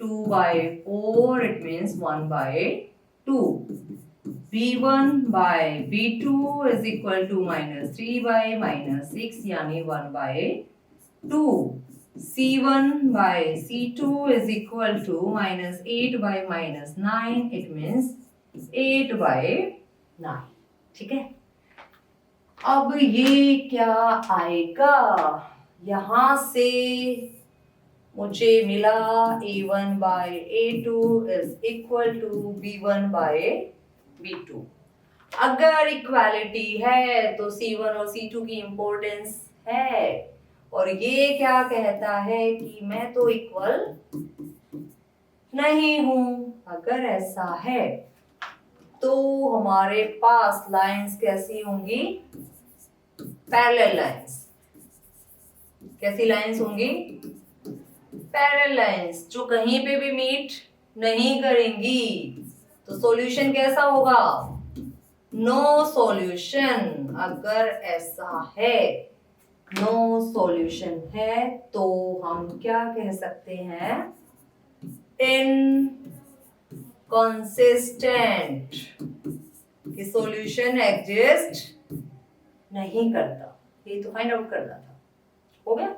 2 by 4 it means 1 by 2, B1 by B2 is equal to -3 by -6 यानी 1 by 2, C1 by C2 is equal to -8 by -9. It means 8 by 9. ठीक है, अब ये क्या आएगा, यहां से मुझे मिला A1 by A2 is equal to B1 by B2। अगर इक्वालिटी है तो C1 और C2 की इंपॉर्टेंस है, और ये क्या कहता है कि मैं तो इक्वल नहीं हूं। अगर ऐसा है तो हमारे पास लाइंस कैसी होंगी, पैरेलल लाइंस। कैसी लाइंस होंगी, पैरेलल लाइंस, जो कहीं पे भी मीट नहीं करेंगी। तो सॉल्यूशन कैसा होगा, नो सॉल्यूशन। अगर ऐसा है, नो सॉल्यूशन है, तो हम क्या कह सकते हैं, इनकंसिस्टेंट, कि सॉल्यूशन एग्जिस्ट नहीं करता। ये तो फाइंड आउट करना था। हो गया,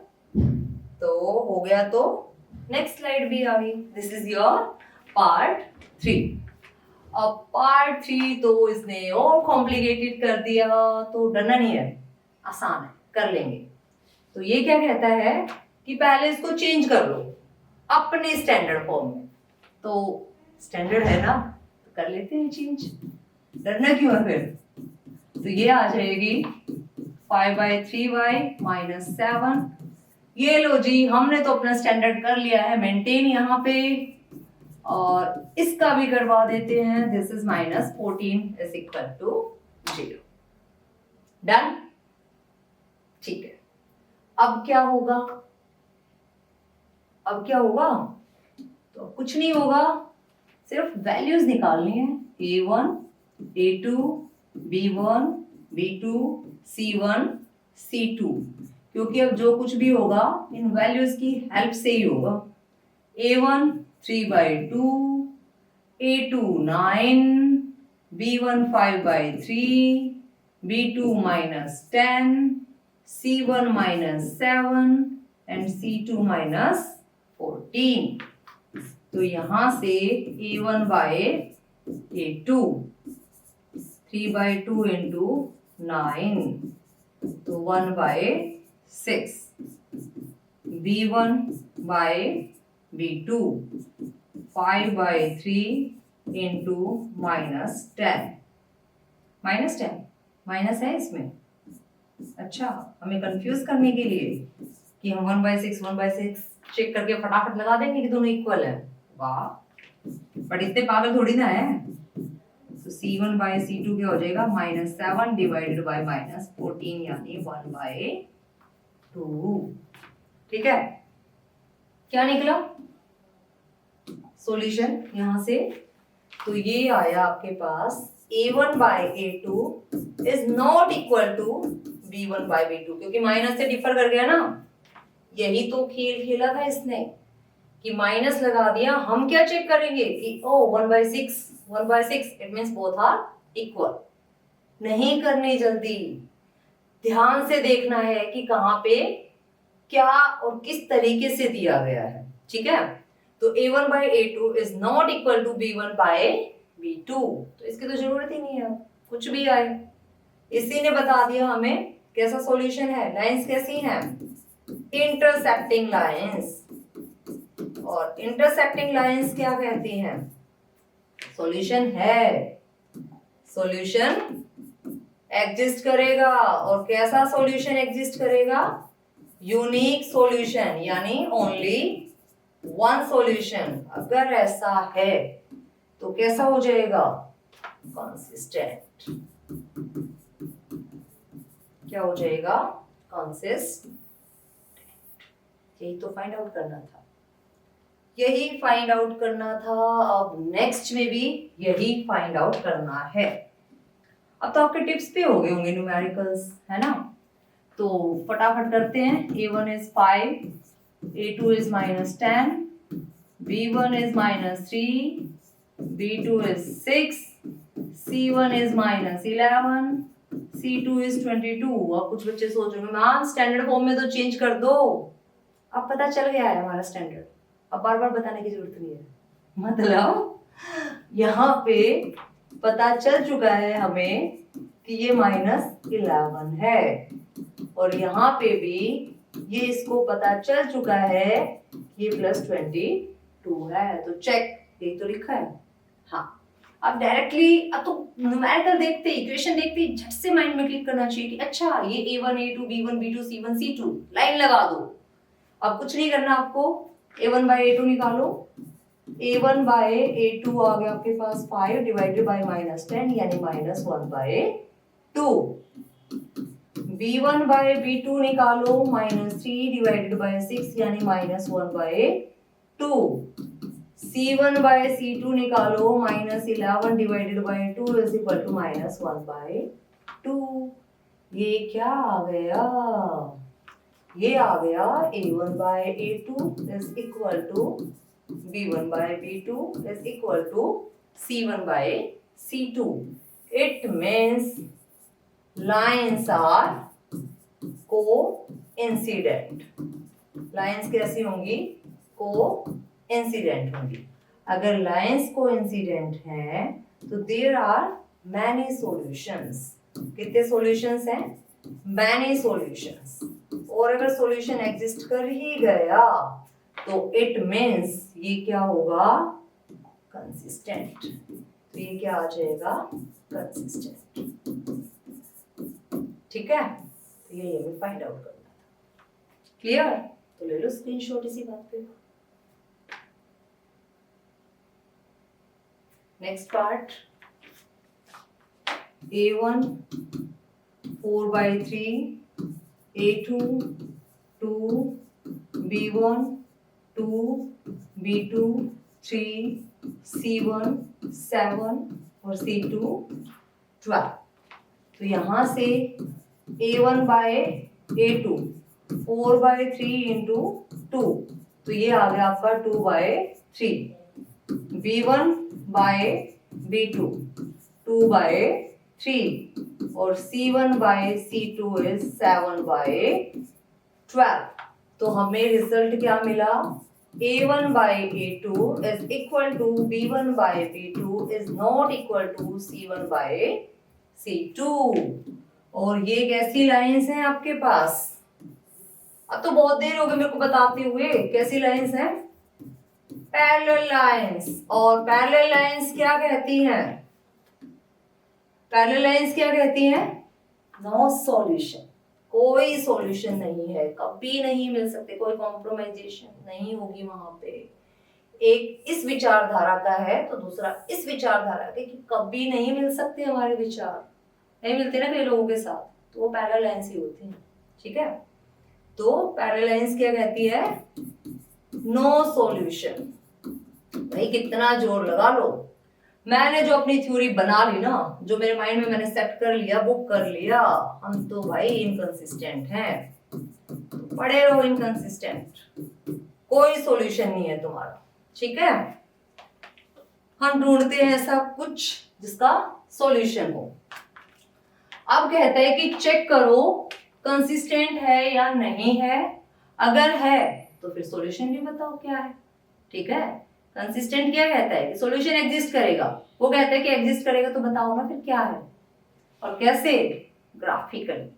तो हो गया, तो नेक्स्ट स्लाइड भी आ गई। This is your part 3। अब पार्ट 3 तो इसने और कॉम्प्लिकेटेड कर दिया, तो डरना नहीं है, आसान है, कर लेंगे। तो ये क्या कहता है कि पहले इसको चेंज कर लो अपने स्टैंडर्ड फॉर्म में। तो स्टैंडर्ड है ना, तो कर लेते हैं चेंज, डरना क्यों है फिर। तो ये आ जाएगी 5/3y -7। ये लो जी, हमने तो अपना स्टैंडर्ड कर लिया है मेंटेन यहाँ पे, और इसका भी करवा देते हैं। This is -14 is equal to 0। Done, ठीक है। अब क्या होगा, अब क्या होगा, तो कुछ नहीं होगा, सिर्फ वैल्यूज निकालनी है। A1, A2, B1, B2, C1, C2, क्योंकि अब जो कुछ भी होगा इन वैल्यूज की हेल्प से ही होगा। A1 3/2, A2 9, B1 5/3, B2 -10, C1 -7 and C2 -14। तो यहां से A1 by A2 3/2 into 9, तो 1/6। B1 by B2 5/3 into -10। -10 minus है इसमें, अच्छा, हमें कंफ्यूज करने के लिए कि हम 1/6 1/6 चेक करके फटाफट लगा देंगे कि दोनों इक्वल है। वाह, बट इतने पागल थोड़ी ना है। तो C1 by C2 क्या हो जाएगा, -7 डिवाइडेड बाय -14, यानी 1/2। ठीक है, क्या निकला सॉल्यूशन यहां से, तो ये आया आपके पास A1 by A2 is not equal to B1 by B2, क्योंकि माइनस से डिफर कर गया ना। यही तो खेल खेला था इसने कि माइनस लगा दिया। हम क्या चेक करेंगे कि ओ 1/6 1/6, it means both are equal. नहीं करनी जल्दी, ध्यान से देखना है कि कहां पे क्या और किस तरीके से दिया गया है। ठीक है, तो A1 by A2 is not equal to B1 by B2, तो इसकी तो जरूरत ही नहीं है, कुछ भी आए। इसी ने बता दिया हमें कैसा सॉल्यूशन है। लाइंस कैसी हैं, इंटरसेक्टिंग लाइंस। और इंटरसेक्टिंग लाइंस क्या कहती हैं, सॉल्यूशन है, सॉल्यूशन एग्जिस्ट करेगा। और कैसा सॉल्यूशन एग्जिस्ट करेगा, यूनिक सॉल्यूशन, यानी ओनली वन सॉल्यूशन। अगर ऐसा है तो कैसा हो जाएगा, कंसिस्टेंट। क्या हो जाएगा, कंसिस्टेंट। यही तो फाइंड आउट करना था, यही फाइंड आउट करना था। अब नेक्स्ट में भी यही फाइंड आउट करना है। अब तो आपके टिप्स पे हो गए होंगे न्यूमेरिकल्स, है ना। तो फटाफट करते हैं। A1 is 5, A2 is -10, B1 is -3, B2 is 6, C1 is -11, C2 is 22। अब कुछ बच्चे सोच रहे हैं मैम स्टैंडर्ड फॉर्म में तो चेंज कर दो। अब पता चल गया है हमारा स्टैंडर्ड, अब बार बार बताने की जरूरत नहीं है। मतलब यहाँ पे पता चल चुका है हमें कि ये -11 है, और यहाँ पे भी ये इसको पता चल चुका है ये +22 है। तो चेक, ये तो लिखा है। हाँ, अब डायरेक्टली अब तो न्यूमेरिकल देखते ही, इक्वेशन देखते ही झट से माइंड में क्लिक करना चाहिए कि अच्छा ये A1 A2 B1 B2 C1 C2 line लगा दो। अब कुछ नहीं करना आपको, A1 by A2 निकालो। A1 by A2 आ गया आपके पास 5 डिवाइडेड बाय -10 यानी -1/2। B1 by B2 निकालो, -3 डिवाइडेड बाय 6 यानी -1/2। C1 by C2 निकालो, -11 divided by 2 is equal to -1/2। ये क्या आ गया? ये आ गया A1 by A2 is equal to B1 by B2 is equal to C1 by C2. It means lines are coincident. Lines कैसी होंगी? Coincident होंगी। अगर lines coincident हैं तो there are many solutions. कितने solutions हैं? Many solutions. और अगर solution exist कर ही गया तो इट मीन्स ये क्या होगा? कंसिस्टेंट। तो ये क्या आ जाएगा? कंसिस्टेंट। ठीक है, तो ये हमें फाइंड आउट करना था। क्लियर? तो ले लो स्क्रीनशॉट इसी बात पे। Next part, A1 4/3, A2 2, B1 2, B2 3, C1 7 और C2 12। तो यहाँ से A1 by A2 4/3 into 2, तो ये आ गया आपका 2/3। B1 by B2 2/3 और C1 by C2 is 7/12। तो हमें रिजल्ट क्या मिला? A1 by A2 is equal to B1 by B2 is not equal to C1 by C2। और ये कैसी लाइंस हैं आपके पास? अब तो बहुत देर हो गई मेरे को बताते हुए। कैसी लाइंस हैं? Parallel lines. और पैरेलल लाइंस क्या कहती हैं? पैरेलल लाइंस क्या कहती हैं? No solution. कोई सॉल्यूशन नहीं है, कभी नहीं मिल सकते, कोई कॉम्प्रोमाइजेशन नहीं होगी वहां पे। एक इस विचारधारा का है तो दूसरा इस विचारधारा के, कि कभी नहीं मिल सकते हमारे विचार, नहीं मिलते ना कई लोगों के साथ, तो वो पैरेलल लाइंस ही होती हैं। ठीक है, तो पैरेलल लाइंस क्या कहती है? No solution. भाई कितना जोर लगा लो, मैंने जो अपनी थ्योरी बना ली ना, जो मेरे माइंड में मैंने सेट कर लिया, बुक कर लिया, हम तो भाई इनकंसिस्टेंट हैं, तो पढ़े रहो इनकंसिस्टेंट, कोई सॉल्यूशन नहीं है तुम्हारा। ठीक है, हम ढूंढते हैं ऐसा कुछ जिसका सॉल्यूशन हो। अब कहता है कि चेक करो कंसिस्टेंट है या नहीं है। अगर है तो फिर सॉल्यूशन भी बताओ क्या है। ठीक है, कंसिस्टेंट क्या कहता है? कि सॉल्यूशन एग्जिस्ट करेगा। वो कहता है कि एग्जिस्ट करेगा, तो बताओ ना फिर क्या है और कैसे? ग्राफिकली।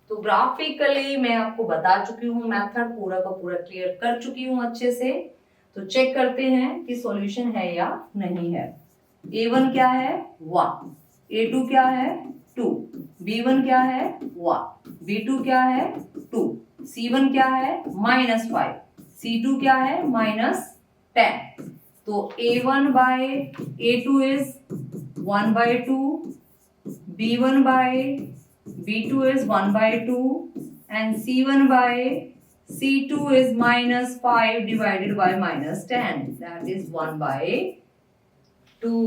तो ग्राफिकली मैं आपको बता चुकी हूँ, मेथड पूरा का पूरा क्लियर कर चुकी हूँ अच्छे से। तो चेक करते हैं कि सॉल्यूशन है या नहीं है। A1 क्या है? 1, A2 क्या है? 2, B1 क्या है? 1, B2 क्या है? 2, C1 क्या है? -5, C2 क्या है? -10। तो A1 by A2 is 1/2, B1 by B2 is 1/2 and C1 by C2 is -5 divided by -10, that is 1/2।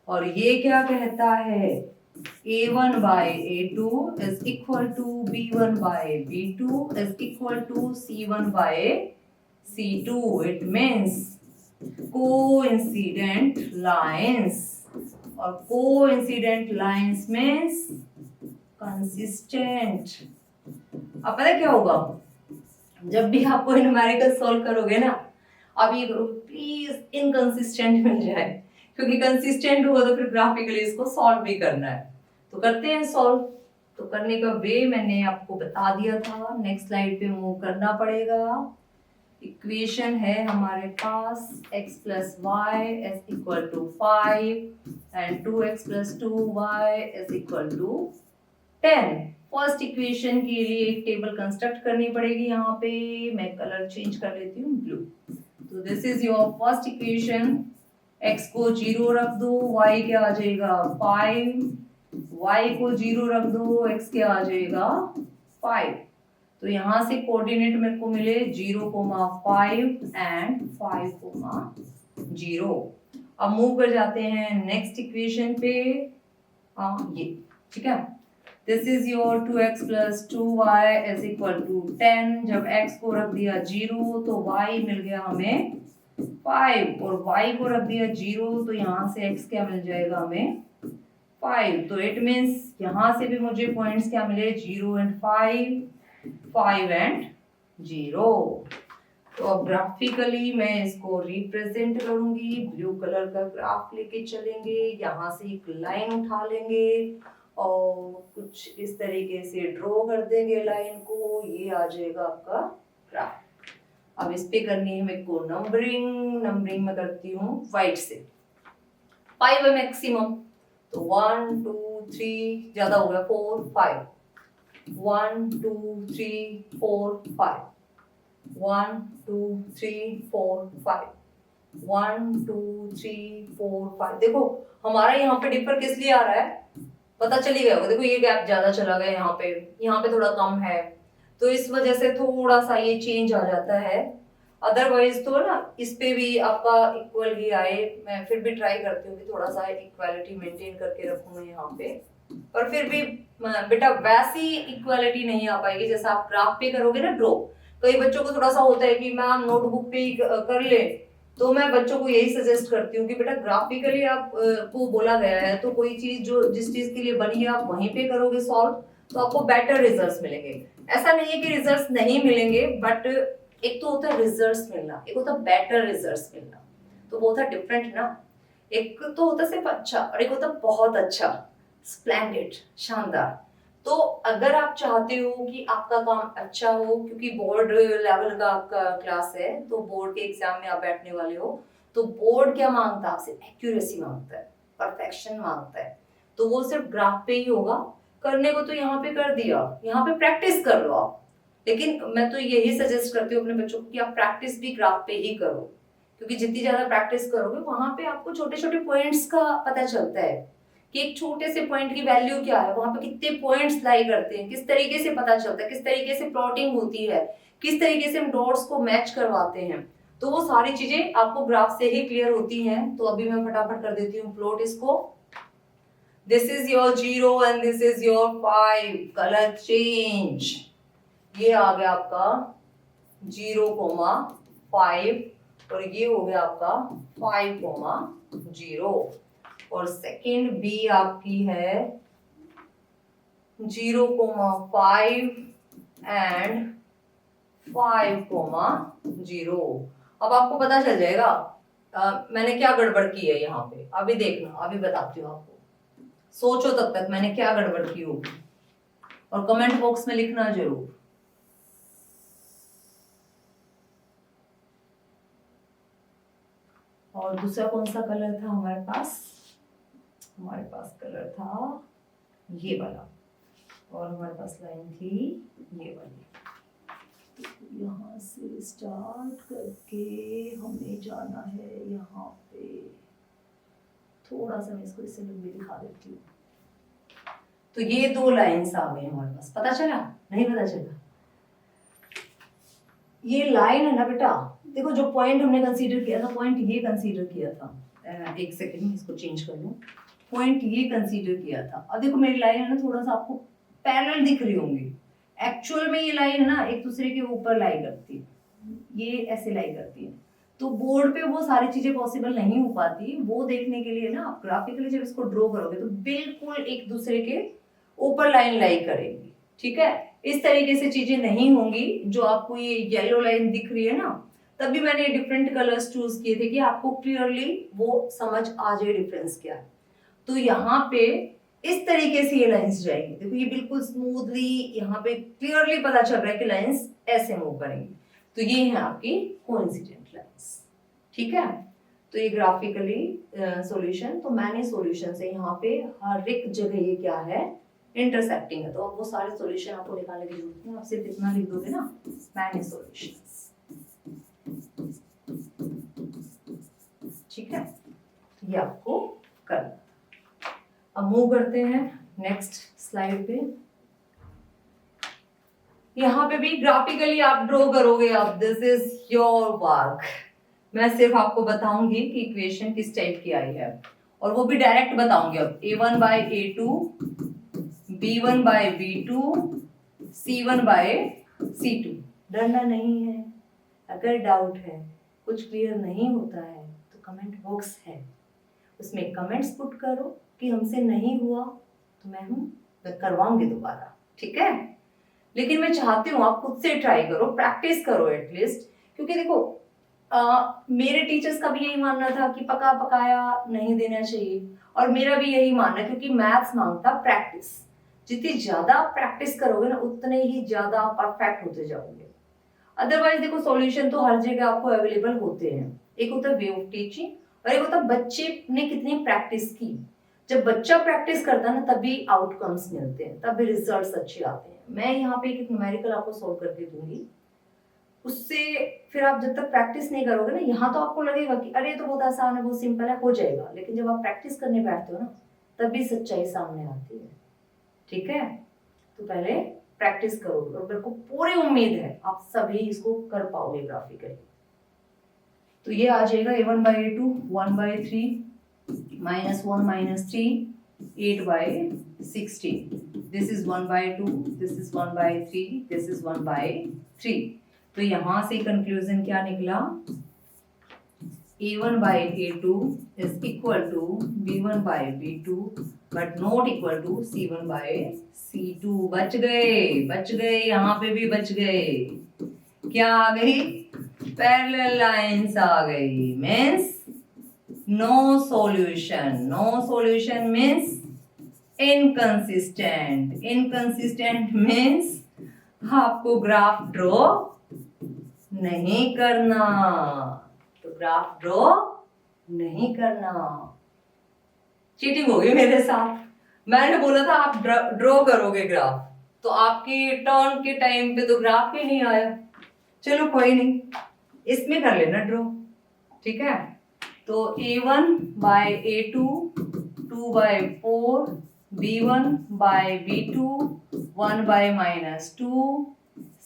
और ये क्या कहता है? A1 by A2 is equal to B1 by B2 is equal to C1 by C2। It means coincident lines, और coincident lines means consistent। अब पता क्या होगा? जब भी आप कोई न्यूमेरिकल सॉल्व करोगे ना, आप ये करो प्लीज इनकंसिस्टेंट मिल जाए, क्योंकि कंसिस्टेंट हुआ तो फिर ग्राफिकली इसको सॉल्व भी करना है। तो करते हैं सॉल्व। तो करने का वे मैंने आपको बता दिया था, नेक्स्ट स्लाइड पे मूव करना पड़ेगा। इक्वेशन है हमारे पास x plus y is equal to 5 and 2x plus 2y is equal to 10। First equation के लिए एक टेबल कंस्ट्रक्ट करनी पड़ेगी। यहाँ पे मैं कलर चेंज कर लेती हूँ, ब्लू। तो this is your first equation. x को 0 रख दो, y क्या आ जाएगा 5, y को 0 रख दो, x क्या आ जाएगा 5। तो यहाँ से कोऑर्डिनेट मेरे को मिले 0,5 एंड 5,0। अब मूव कर जाते हैं नेक्स्ट इक्वेशन पे। ये ठीक है, this is your 2x plus 2y is equal to 10। जब x को रख दिया 0 तो y मिल गया हमें 5, और y को रख दिया 0 तो यहाँ से x क्या मिल जाएगा हमें 5। तो इट मीन्स यहाँ से भी मुझे पॉइंट्स क्या मिले 0 एंड 5 एंड 0। तो अब ग्राफिकली मैं इसको रिप्रेजेंट करूंगी। ब्लू कलर का ग्राफ लेके चलेंगे, यहाँ से एक लाइन उठा लेंगे और कुछ इस तरीके से ड्रॉ कर देंगे लाइन को। ये आ जाएगा आपका ग्राफ। अब इस पे करनी है मेरे को नंबरिंग में करती हूँ व्हाइट से। 5 है मैक्सिमम, तो 1 2 3 ज्यादा हो गया 4 5, 1 2 3 4 5, 1 2 3 4 5, 1 2 3 4 5। देखो हमारा यहाँ पे डिफर किस लिए आ रहा है पता चल ही गया होगा। देखो ये गैप ज्यादा चला गया, यहाँ पे थोड़ा कम है, तो इस वजह से थोड़ा सा ये चेंज आ जाता है। अदरवाइज तो ना इस पे भी आपका इक्वल ही आए। मैं फिर भी ट्राई करती हूँ कि थोड़ा सा इक्वालिटी मेंटेन करके रखूँ मैं यहाँ पे, पर फिर भी बेटा वैसी इक्वालिटी नहीं आ पाएगी जैसा आप ग्राफ पे करोगे ना ड्रॉ। कई बच्चों को थोड़ा सा होता है कि मैम नोटबुक पे ही कर ले, तो मैं बच्चों को यही सजेस्ट करती हूँ कि बेटा ग्राफिकली आप को बोला गया है तो कोई चीज जो जिस चीज के लिए बनी है आप वहीं पे करोगे सॉल्व, तो आपको बेटर रिजल्ट्स मिलेंगे। ऐसा नहीं है कि रिजल्ट्स नहीं मिलेंगे, बट एक तो होता है रिजल्ट्स मिलना, एक होता है बेटर रिजल्ट्स मिलना, तो बहुत है डिफरेंट ना। एक तो होता है सिर्फ अच्छा और एक होता है बहुत अच्छा, स्प्लेंडेड, शानदार। तो अगर आप चाहते हो कि आपका काम अच्छा हो, क्योंकि बोर्ड लेवल का आपका क्लास है, तो बोर्ड के एग्जाम में आप बैठने वाले हो, तो बोर्ड क्या मांगता है आपसे, एक्यूरेसी मांगता है, परफेक्शन मांगता है। तो वो सिर्फ ग्राफ पे ही होगा। करने को तो यहाँ पे कर दिया, यहाँ पे प्रैक्टिस कर लो आप। लेकिन मैं तो यही सजेस्ट करती हूँ अपने बच्चों को कि आप प्रैक्टिस भी ग्राफ पे ही करो, क्योंकि जितनी ज्यादा प्रैक्टिस करोगे वहां पे आपको छोटे छोटे पॉइंट्स का पता चलता है कि एक छोटे से पॉइंट की वैल्यू क्या है, वहां पे कितने पॉइंट्स लाई करते हैं, किस तरीके से पता चलता है, किस तरीके से प्लॉटिंग होती है, किस तरीके से हम डॉट्स को मैच करवाते हैं। तो वो सारी चीजें आपको ग्राफ से ही क्लियर होती हैं। तो अभी मैं फटाफट कर देती हूँ प्लॉट इसको। This is your 0 and this is your 5। Colour change, ये आ गया आपका 0,5 और ये हो गया आपका 5,0। और सेकेंड बी आपकी है 0,5 एंड 5,0। अब आपको पता चल जाएगा मैंने क्या गड़बड़ की है यहाँ पे। अभी देखना, अभी बताती हूँ आपको, सोचो तब तक मैंने क्या गड़बड़ की होगी और कमेंट बॉक्स में लिखना जरूर। और दूसरा कौन सा कलर था हमारे पास? हमारे पास कलर था ये वाला, और हमारे पास लाइन थी ये वाली। तो यहाँ से स्टार्ट करके हमें जाना है यहाँ पे। थोड़ा सा मैं इसको इससे लंबी दिखा देती हूँ। तो ये दो लाइंस आ गए हमारे पास। पता चला? नहीं पता चला? ये लाइन है ना बेटा, देखो जो पॉइंट हमने कंसीडर किया था, पॉइंट ये कंसीडर किया था। एक सेकंड में इसको चेंज कर लूं। पॉइंट ये कंसीडर किया था। अब देखो मेरी लाइन है ना थोड़ा सा आपको पैरेलल दिख रही होंगी। एक्चुअल में ये लाइन है ना एक दूसरे के ऊपर लाई करती है, ये ऐसे लाई करती है। तो बोर्ड पे वो सारी चीजें पॉसिबल नहीं हो पाती। वो देखने के लिए ना आप ग्राफिकली जब इसको ड्रॉ करोगे तो बिल्कुल एक दूसरे के ऊपर लाइन लाई करेगी। ठीक है, इस तरीके से चीजें नहीं होंगी। जो आपको ये येलो लाइन दिख रही है ना, तभी मैंने डिफरेंट कलर्स चूज किए थे कि आपको क्लियरली वो समझ आ जाए डिफरेंस क्या है। तो यहाँ पे इस तरीके से ये लाइंस जाएंगी, देखो ये बिल्कुल स्मूथली यहाँ पे क्लियरली पता चल रहा है कि लाइंस ऐसे मूव करेंगी। तो ये है आपकी कोइंसिडेंट लाइंस, ठीक है। तो ये ग्राफिकली सॉल्यूशन, तो मैंने सॉल्यूशन से यहाँ पे हर एक जगह ये क्या है, इंटरसेक्टिंग है। तो अब वो सारे सॉल्यूशन आपको निकालने की जरूरत नहीं, आप सिर्फ इतना लिख दोगे ना, मैंने सॉल्यूशंस, ठीक है। ये आपको करना। अब मूव करते हैं नेक्स्ट स्लाइड पे। यहाँ पे भी ग्राफिकली आप ड्रॉ करोगे, अब दिस इज योर वर्क। मैं सिर्फ आपको बताऊंगी कि इक्वेशन किस टाइप की आई है, और वो भी डायरेक्ट बताऊंगी। अब a1 by a2, b1 by b2, c1 by c2। डरना नहीं है, अगर डाउट है, कुछ क्लियर नहीं होता है तो कमेंट बॉक्स है, उसमें कमेंट्स पुट करो कि हमसे नहीं हुआ तो मैं करवाऊंगी दोबारा, ठीक है। लेकिन मैं चाहती हूँ आप खुद से ट्राई करो, प्रैक्टिस करो एटलीस्ट, क्योंकि देखो मेरे टीचर्स का भी यही मानना था कि पका पकाया नहीं देना चाहिए, और मेरा भी यही मानना है, क्योंकि मैथ्स मांगता प्रैक्टिस। जितनी ज्यादा आप प्रैक्टिस करोगे ना, उतने ही ज्यादा आप परफेक्ट होते जाओगे। अदरवाइज देखो सॉल्यूशन तो हर जगह आपको अवेलेबल होते हैं। एक होता है वे ऑफ टीचिंग, और एक होता है बच्चे ने कितनी प्रैक्टिस की। जब बच्चा प्रैक्टिस करता है ना, तभी आउटकम्स मिलते हैं, तभी रिजल्ट्स अच्छे आते हैं। मैं यहाँ पे एक न्यूमेरिकल आपको सॉल्व करके दूंगी, उससे फिर आप जब तक प्रैक्टिस नहीं करोगे ना, यहाँ तो आपको लगेगा कि अरे ये तो बहुत आसान है, बहुत सिंपल है, हो जाएगा। लेकिन जब आप प्रैक्टिस करने बैठते हो ना, तभी सच्चाई सामने आती है, ठीक है। तो पहले प्रैक्टिस करोगे, और मेरे को पूरी उम्मीद है आप सभी इसको कर पाओगे ग्राफिकली। तो ये आ जाएगा a1 by a2 1 by 3 minus 1 minus 3 8 by 16। This is 1 by 2, this is 1 by 3, this is 1 by 3। तो यहां से कंक्लूजन क्या निकला, a1 by a2 is equal to b1 by b2 but not equal to c1 by c2। बच गए, यहाँ पे भी बच गए। क्या आ गई, पैरेलल लाइंस आ गई, means no solution. No solution means inconsistent. Inconsistent means आपको ग्राफ ड्रॉ नहीं करना, तो ग्राफ ड्रॉ नहीं करना। चीटिंग होगी मेरे साथ। मैंने बोला था आप ड्रॉ करोगे ग्राफ, तो आपकी टर्न के टाइम पे तो ग्राफ ही नहीं आया। चलो कोई नहीं, इसमें कर लेना ड्रॉ, ठीक है। तो a1 by a2 2 by 4, b1 by b2 1 by -2,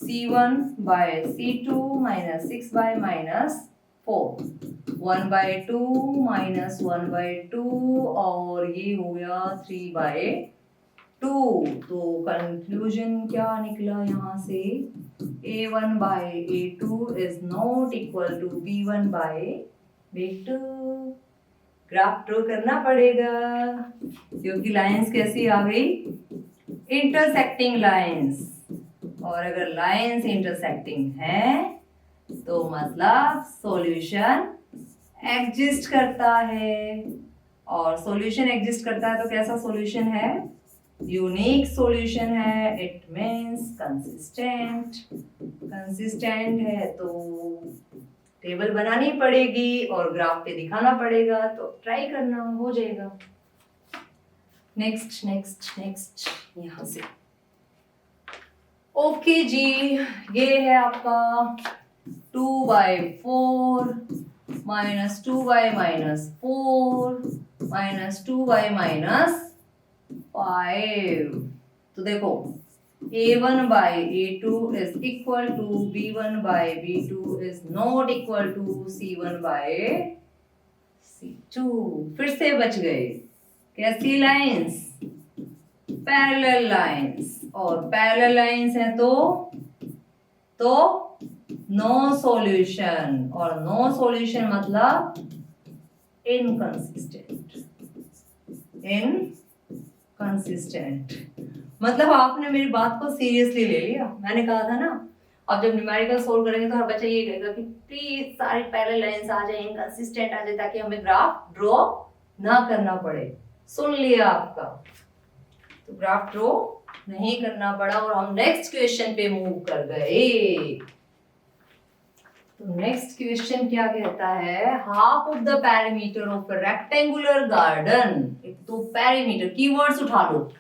c1 by c2 -6 by -4, 1 by 2 -1 by 2, और ये हो गया 3 by 2। तो कंक्लूजन क्या निकला यहाँ से, a1 by a2 is not equal to b1 by b2। Graph draw करना पड़ेगा, क्योंकि लाइंस कैसी आ गई, इंटरसेक्टिंग लाइंस। और अगर लाइंस इंटरसेक्टिंग है तो मतलब सॉल्यूशन एग्जिस्ट करता है, और सॉल्यूशन एग्जिस्ट करता है तो कैसा सॉल्यूशन है, यूनिक सॉल्यूशन है। It means consistent. कंसिस्टेंट है तो टेबल बनानी पड़ेगी और ग्राफ पे दिखाना पड़ेगा, तो ट्राई करना, हो जाएगा। नेक्स्ट नेक्स्ट नेक्स्ट यहां से। ओके जी, ये है आपका 2 by 4 -2 by -4 -2 by -5। तो देखो a1 by a2 is equal to b1 by b2 is not equal to c1 by c2। फिर से बच गए, कैसी लाइंस, पैरेलल लाइंस। और पैरेलल लाइंस है तो नो सॉल्यूशन, और नो सॉल्यूशन मतलब इनकंसिस्टेंट। इनकंसिस्टेंट। मतलब आपने मेरी बात को सीरियसली ले लिया। मैंने कहा था ना, अब जब न्यूमेरिकल सोल्व करेंगे तो हर बच्चा ये कहेगा कि प्लीज सारी पैरेलल लाइंस आ जाए, इंकंसिस्टेंट आ जाए, ताकि हमें ग्राफ ड्रॉ ना करना पड़े। सुन लिया आपका, तो ग्राफ ड्रॉ नहीं करना पड़ा और हम नेक्स्ट क्वेश्चन पे मूव कर गए। तो नेक्स्ट क्वेश्चन क्या कहता है, half of the perimeter of rectangular garden. एक तो पेरीमीटर कीवर्ड्स उठा लो।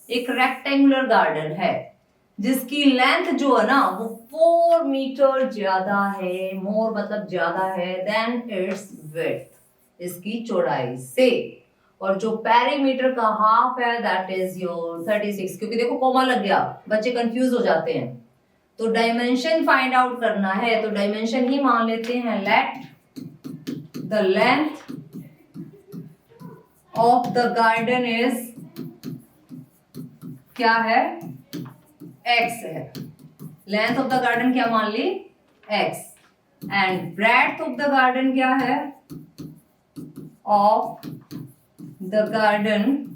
एक रेक्टेंगुलर गार्डन है जिसकी लेंथ जो है ना वो 4 मीटर ज्यादा है, मोर मतलब ज्यादा है, देन इट्स विड्थ, इसकी चौड़ाई से। और जो पेरीमीटर का हाफ है दैट इज योर 36। क्योंकि देखो कॉमा लग गया, बच्चे कंफ्यूज हो जाते हैं। तो डायमेंशन फाइंड आउट करना है, तो डायमेंशन ही मान लेते हैं। Let the length of the garden is, क्या है, x है। लेंथ ऑफ द गार्डन क्या मान ली, x। And breadth of the garden क्या है, ऑफ द गार्डन।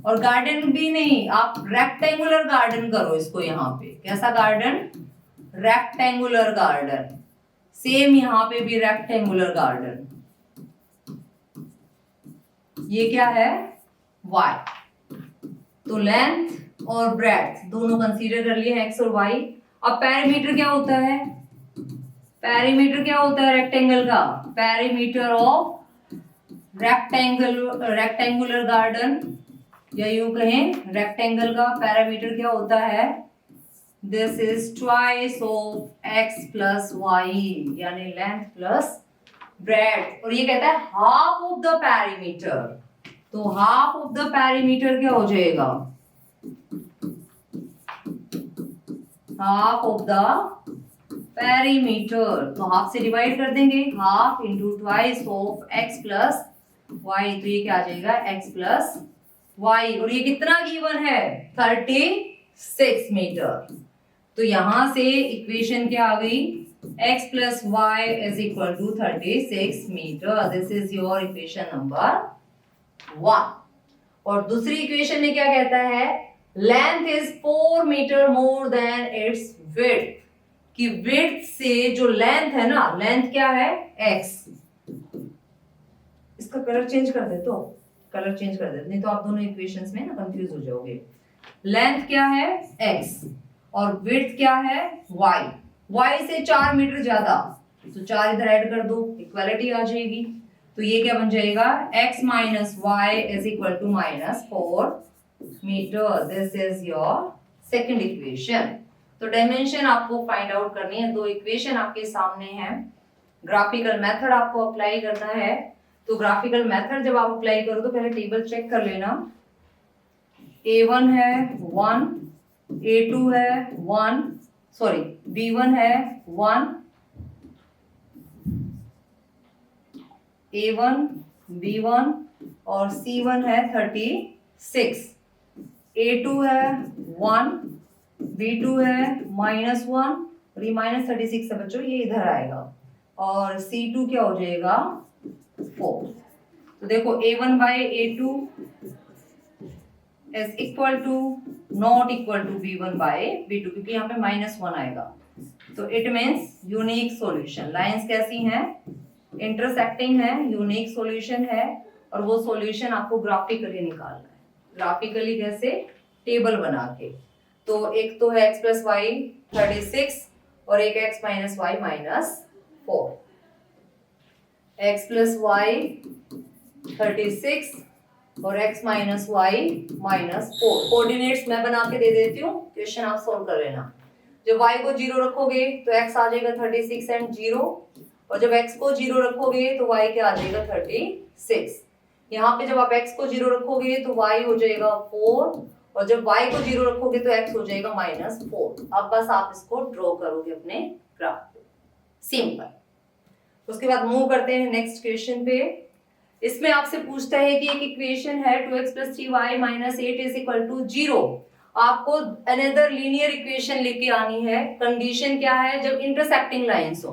और गार्डन भी नहीं, आप रेक्टेंगुलर गार्डन करो इसको यहाँ पे। कैसा गार्डन, रेक्टेंगुलर गार्डन। सेम यहाँ पे भी रेक्टेंगुलर गार्डन। ये क्या है, y। तो लेंथ और ब्रेड्थ दोनों कंसीडर कर लिए x और y। अब पेरीमीटर क्या होता है, पेरीमीटर क्या होता है रेक्टेंगल का, पेरीमीटर ऑफ रेक्टेंगुलर गार्डन, या यूं कहें रेक्टेंगल का पैरामीटर क्या होता है, this is twice of x plus y, यानी लेंथ प्लस ब्रेड्थ। और ये कहता है हाफ ऑफ द पैरीमीटर। तो हाफ ऑफ द पैरीमीटर क्या हो जाएगा, हाफ ऑफ द पेरीमीटर। तो हाफ से डिवाइड कर देंगे, half into twice of x plus y। तो ये क्या आ जाएगा, x प्लस y। और ये कितना गिवन है, 36 मीटर। तो यहां से इक्वेशन क्या आ गई, x plus y is equal to 36 metre. This is your equation number 1। और दूसरी इक्वेशन में क्या कहता है, length is 4 metre more than its width. कि विड्थ से जो लेंथ है ना, लेंथ क्या है x। इसका कलर चेंज कर दे, तो कलर चेंज कर दे, नहीं तो आप दोनों इक्वेशंस में ना कंफ्यूज हो जाओगे। लेंथ क्या है x और विड्थ क्या है y। y से 4 मीटर ज्यादा, तो 4 इधर ऐड कर दो, इक्वालिटी आ जाएगी। तो ये क्या बन जाएगा, x minus y is equal to minus 4 metre. This is your second equation. तो डायमेंशन आपको फाइंड आउट करनी है। दो इक्वेशन आपके सामने हैं, ग्राफिकल मेथड आपको अप्लाई करना है। तो ग्राफिकल मेथड जब आप अप्लाई करो तो पहले टेबल चेक कर लेना। a1 है 1, a2 है 1, सॉरी b1 है 1, a1 b1 और c1 है 36, a2 है 1, b2 है -1 और ये -36 है बच्चों, ये इधर आएगा। और c2 क्या हो जाएगा 4। तो देखो a1 by a2 is equal to not equal to b1 by b2, क्योंकि यहाँ पे -1 आएगा। तो it means unique solution. Lines कैसी हैं, इंटरसेक्टिंग है, यूनिक सॉल्यूशन है। और वो सॉल्यूशन आपको ग्राफिकली निकालना है। ग्राफिकली कैसे, टेबल बना के। तो एक तो है x प्लस वाई 36 और एक x minus y -4। x plus y 36 और x माइनस वाई -4। कोऑर्डिनेट्स मैं बना के दे देती हूँ, क्वेश्चन आप सॉल्व कर लेना। जब y को 0 रखोगे तो x आ जाएगा 36 एंड 0, और जब x को 0 रखोगे तो y क्या आ जाएगा 36। यहाँ पे जब आप x को 0 रखोगे तो y हो जाएगा 4, और जब y को 0 रखोगे तो x हो जाएगा -4। अब बस आप इसको ड्रॉ करोगे अपने ग्राफ पे, सिंपल। उसके बाद मूव करते हैं नेक्स्ट क्वेश्चन पे। इसमें आपसे पूछता है कि एक इक्वेशन है 2x + 3y - 8 = 0। आपको अनदर लीनियर इक्वेशन लेके आनी है। कंडीशन क्या है, जब इंटरसेक्टिंग लाइंस हो।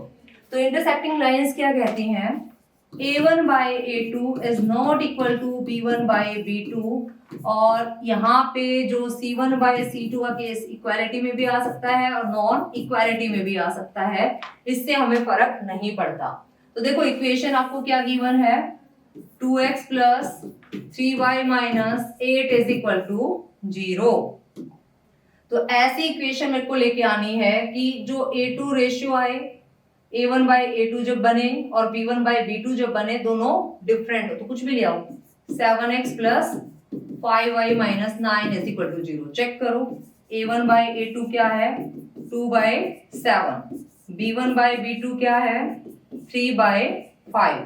तो इंटरसेक्टिंग लाइंस क्या कहती हैं, A1 by A2 is not equal to B1 by B2, और यहाँ पे जो C1 बाय C2 का केस इक्वालिटी में भी आ सकता है और नॉन इक्वालिटी में भी आ सकता है, इससे हमें फर्क नहीं पड़ता। तो देखो इक्वेशन आपको क्या गिवन है, 2x plus 3y minus 8 is equal to 0। तो ऐसी इक्वेशन मेरे को लेके आनी है कि जो A2 रेशियो आए, A1 बाय A2 जब बने और B1 बाय B2 जब बने, दोनों डिफरेंट हो, तो कुछ भी ले आओ। 7x plus 5y minus 9 is equal to 0। Check करो, A1 बाय A2 क्या है, 2 बाय 7, B1 बाय B2 क्या है, 3 बाय 5,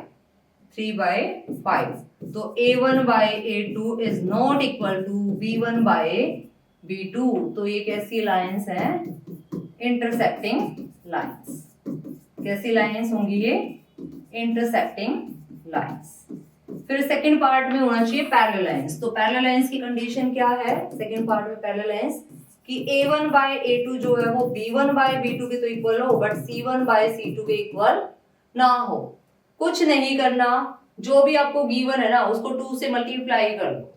3 बाय 5। तो A1 by A2 is not equal to B1 by B2। तो ये कैसी लाइंस है, इंटरसेक्टिंग लाइंस। कैसी लाइंस होंगी ये, इंटरसेक्टिंग लाइंस। फिर सेकंड पार्ट में होना चाहिए पैरेलल लाइंस। तो पैरेलल लाइंस की कंडीशन क्या है सेकंड पार्ट में पैरेलल लाइंस, कि A1 बाय A2 जो है वो B1 बाय B2 के तो इक्वल हो, बट C1 बाय C2 के इक्वल ना हो। कुछ नहीं करना, जो भी आपको गिवन है ना उसको 2 से मल्टीप्लाई कर दो,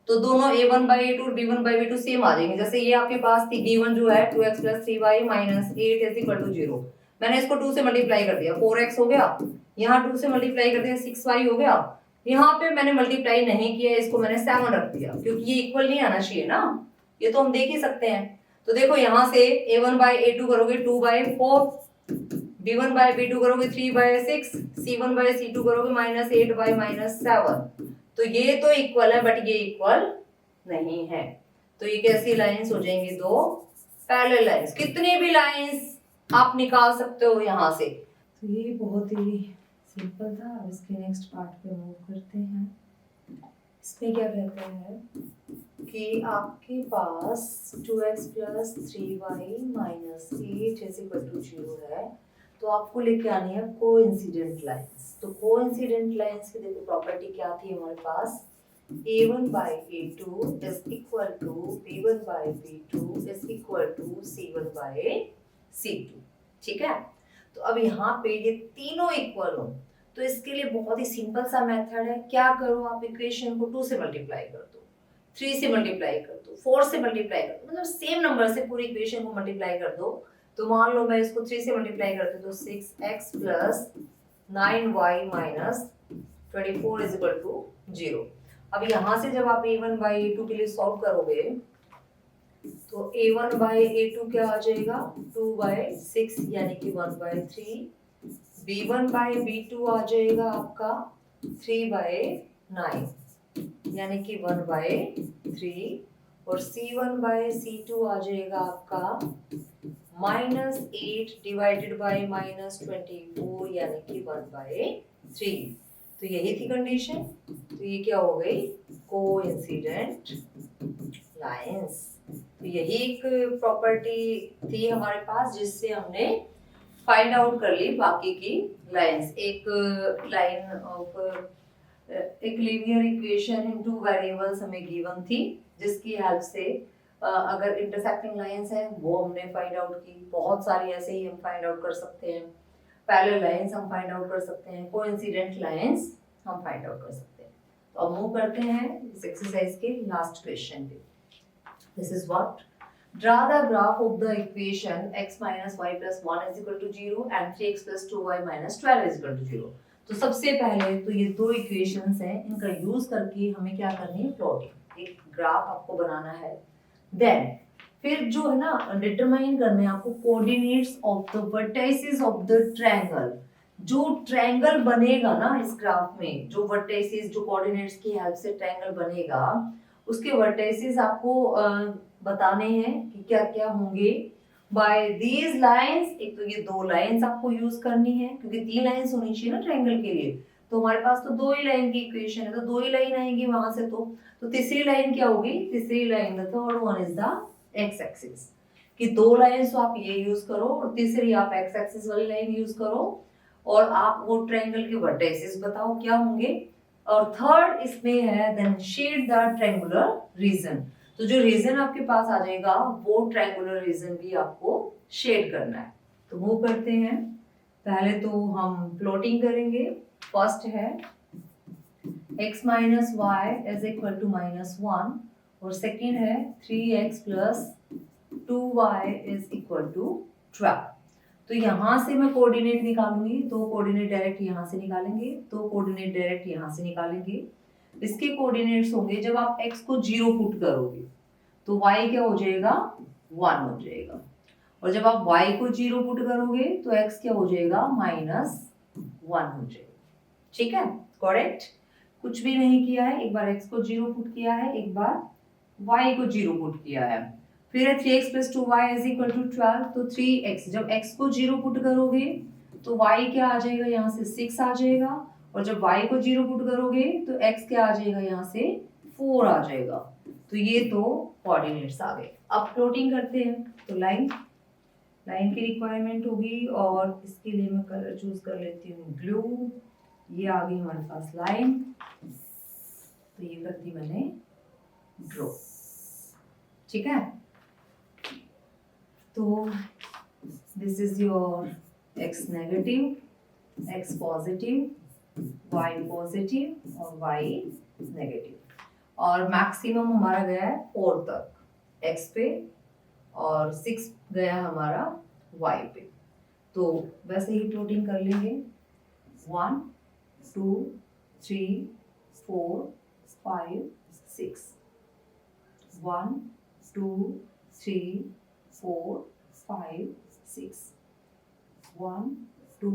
तो दोनों A1 बाय A2 और B1 बाय B2 सेम आ जाएंगे। जैसे ये आपके पास थी गिवन जो है 2x plus 3y minus 8 is equal to 0, मैंने इसको 2 से मल्टीप्लाई कर दिया, 4x हो गया, यहाँ 2 से मल्टीप्लाई कर दिया 6y हो गया। यहाँ पे मैंने मल्टीप्लाई नहीं किया, इसको मैंने 7 रख दिया, क्योंकि ये इक्वल नहीं आना चाहिए ना, ये तो हम देख ही सकते हैं। तो देखो यहाँ से A1 बाय A2 करोगे 2 बाय 4, B1 बाय B2 करोगे 3 बाय 6, C1 बाय C2 करोगे माइनस 8 बाय माइनस 7। तो ये तो इक्वल है बट ये इक्वल नहीं है। तो ये कैसी लाइंस हो जाएंगी, दो पैरेलल लाइंस। कितनी भी लाइंस आप निकाल सकते हो यहाँ से। तो ये बहुत ही सिंपल था। अब इसके नेक्स्ट पार्ट पे मूव करते हैं। इसमें क्या कहते हैं कि आपके पास 2x plus 3y minus 8 is equal to 0 है, तो आपको लेके आनी है कोइंसिडेंट लाइंस। तो कोइंसिडेंट लाइंस की देखो प्रॉपर्टी क्या थी हमारे पास, A1 by A2 is equal to B1 by B2 is equal to C1 by C2। ठीक है, तो अब यहाँ पे ये तीनों इक्वल हो, तो इसके लिए बहुत ही सिंपल सा मेथड है। क्या करो, आप इक्वेशन को 2 से मल्टीप्लाई कर दो, 3 से मल्टीप्लाई कर दो, 4 से मल्टीप्लाई कर दो, मतलब सेम नंबर से पूरी इक्वेशन को मल्टीप्लाई कर दो। तो मान लो मैं इसको 3 से मल्टीप्लाई करती हूँ, तो 6x plus 9y minus 24 is equal to 0। अब यहाँ से जब आप A1 बाई A2 के लिए सॉल्व करोगे, तो A1 बाई A2 क्या आ जाएगा, 2 बाई 6 यानी कि 1 बाई 3। B1 बाई B2 आ जाएगा आपका 3 बाई 9 यानी कि 1 बाई 3, और C1 बाई C2 आ जाएगा आपका माइनस 8 डिवाइडेड बाई माइनस 24 यानी कि 1 बाई 3। तो यही थी कंडीशन। तो ये क्या हो गई, कोइंसिडेंट लाइंस। तो यही एक प्रॉपर्टी थी हमारे पास जिससे हमने फाइंड आउट कर ली बाकी की लाइंस। एक लाइन ऑफ एक लीनियर इक्वेशन इन 2 वेरिएबल्स हमें गिवन थी, जिसकी हेल्प से अगर इंटरसेक्टिंग लाइंस है वो हमने फाइंड आउट की। बहुत सारी ऐसे ही हम फाइंड आउट कर सकते हैं, पैरेलल लाइंस हम फाइंड आउट कर सकते हैं, कोइंसिडेंट लाइंस हम फाइंड आउट कर सकते हैं। तो अब मूव करते हैं इस एक्सरसाइज के लास्ट क्वेश्चन पे। This is what, draw the graph of the equation x minus y plus 1 is equal to 0 and 3x plus 2y minus 12 is equal to 0। तो सबसे पहले तो ये दो इक्वेशंस हैं, इनका यूज करके हमें क्या करनी है, प्लॉटिंग, एक ग्राफ आपको बनाना है। देन फिर जो है ना डिटरमाइन करने हैं आपको coordinates of the vertices of the triangle. जो ट्रायंगल बनेगा ना इस ग्राफ में, जो वर्टिसेस, जो कोऑर्डिनेट्स की हेल्प से ट्रायंगल बनेगा, उसके वर्टिसेस आपको बताने हैं कि क्या क्या होंगे बाय दीज लाइंस। एक तो ये दो लाइंस आपको यूज करनी है, क्योंकि 3 लाइंस होनी चाहिए ना ट्रायंगल के लिए। तो हमारे पास तो 2 ही लाइन की इक्वेशन है, तो 2 ही लाइन आएंगी वहां से। तो तीसरी लाइन क्या होगी, तीसरी line the third one is the x axis. कि 2 लाइंस तो आप ये यूज करो और तीसरी आप एक्स एक्सिस वाली लाइन यूज करो, और आप वो ट्रायंगल के वर्टिसेस बताओ क्या होंगे। और थर्ड इसमें है then shade the triangular region. तो जो रीजन आपके पास आ जाएगा वो ट्रायंगुलर रीजन भी आपको शेड करना है। तो वो करते हैं, पहले तो हम प्लॉटिंग करेंगे। फर्स्ट है x minus y is equal to -1 और सेकेंड है 3x plus 2y is equal to 12। तो यहाँ से मैं कोऑर्डिनेट निकालूंगी, तो कोऑर्डिनेट डायरेक्ट यहाँ से निकालेंगे, तो कोऑर्डिनेट डायरेक्ट यहाँ से निकालेंगे। इसके कोऑर्डिनेट्स होंगे जब आप x को 0 पुट करोगे तो y क्या हो जाएगा 1 हो जाएगा, और जब आप y को 0 पुट करोगे तो x क्या हो जाएगा -1 हो जाएगा। ठीक है, करेक्ट। कुछ भी नहीं किया है, एक बार x को 0 पुट किया है, एक बार y को 0 पुट किया है। फिर है 3x plus 2y is equal to 12, तो 3x जब x को 0 पुट करोगे तो y क्या आ जाएगा यहाँ से 6 आ जाएगा, और जब y को 0 पुट करोगे तो x क्या आ जाएगा यहाँ से 4 आ जाएगा। तो ये तो कोऑर्डिनेट्स आ गए। अब प्लॉटिंग करते हैं, तो लाइन की रिक्वायरमेंट होगी और इसके लिए मैं कलर चूज कर लेती हूँ ब्लू। ये आ गई हमारे पास लाइन, तो ये कर दी मैंने ड्रॉ। ठीक है, तो this is your x negative, x positive, y positive और y नेगेटिव, और मैक्सिमम हमारा गया है 4 तक x पे और 6 गया हमारा y पे। तो वैसे ही प्लॉटिंग कर लेंगे 1 2 3 4 5 6 1 2 3 4 5 6 1 2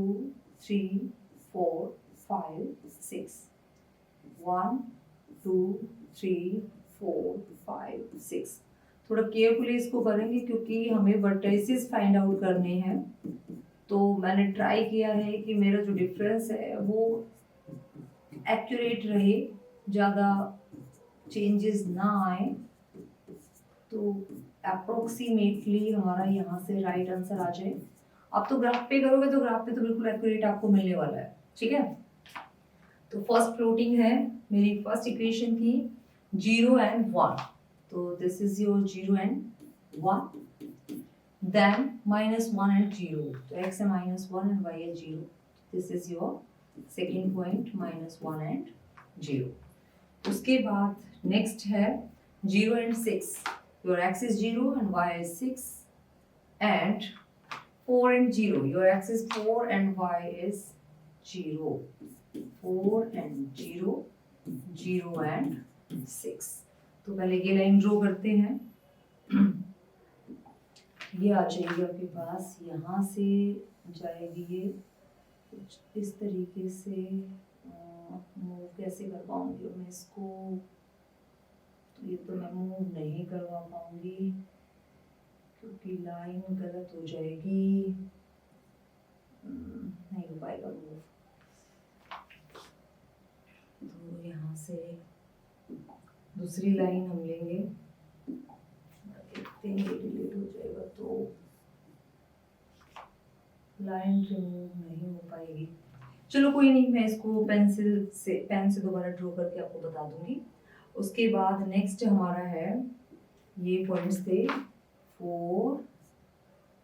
3 4 5 6 1 2 3 4 5 6। थोड़ा केयरफुली इसको करेंगे क्योंकि हमें वर्टिसेस फाइंड आउट करने हैं। तो मैंने ट्राई किया है कि मेरा जो डिफरेंस है वो एक्यूरेट रहे, ज़्यादा चेंजेस ना आए, तो अप्रोक्सीमेटली हमारा यहाँ से राइट आंसर आ जाए। आप तो ग्राफ पे करोगे तो ग्राफ पे तो बिल्कुल एक्यूरेट आपको मिलने वाला है। ठीक है, तो फर्स्ट प्लॉटिंग है, मेरी फर्स्ट इक्वेशन थी 0 and 1, तो this is your 0 and 1, then -1 and 0, तो x है -1 and y है 0, this is your second point -1 and 0। उसके बाद नेक्स्ट है 0 and 6, your x is 0 and y is 6, and 4 and 0, your x is 4 and y is 0, 4 and 0, 0 and 6। तो पहले ये line draw करते हैं। ये आ जाएगी आपके पास, यहाँ से जाएगी ये कुछ इस तरीके से। मूव कैसे कर पाऊंगी मैं इसको, तो ये तो मैं मूव नहीं करवा पाऊंगी क्योंकि लाइन गलत हो जाएगी, नहीं हो पाएगा मूव। तो यहाँ से दूसरी लाइन हम लेंगे, देखते हैं ये डिलीट हो जाएगा तो लाइन रिमूव नहीं हो पाएगी। चलो कोई नहीं, मैं इसको पेन से दोबारा ड्रॉ करके आपको बता दूंगी। उसके बाद नेक्स्ट हमारा है, ये पॉइंट्स थे 4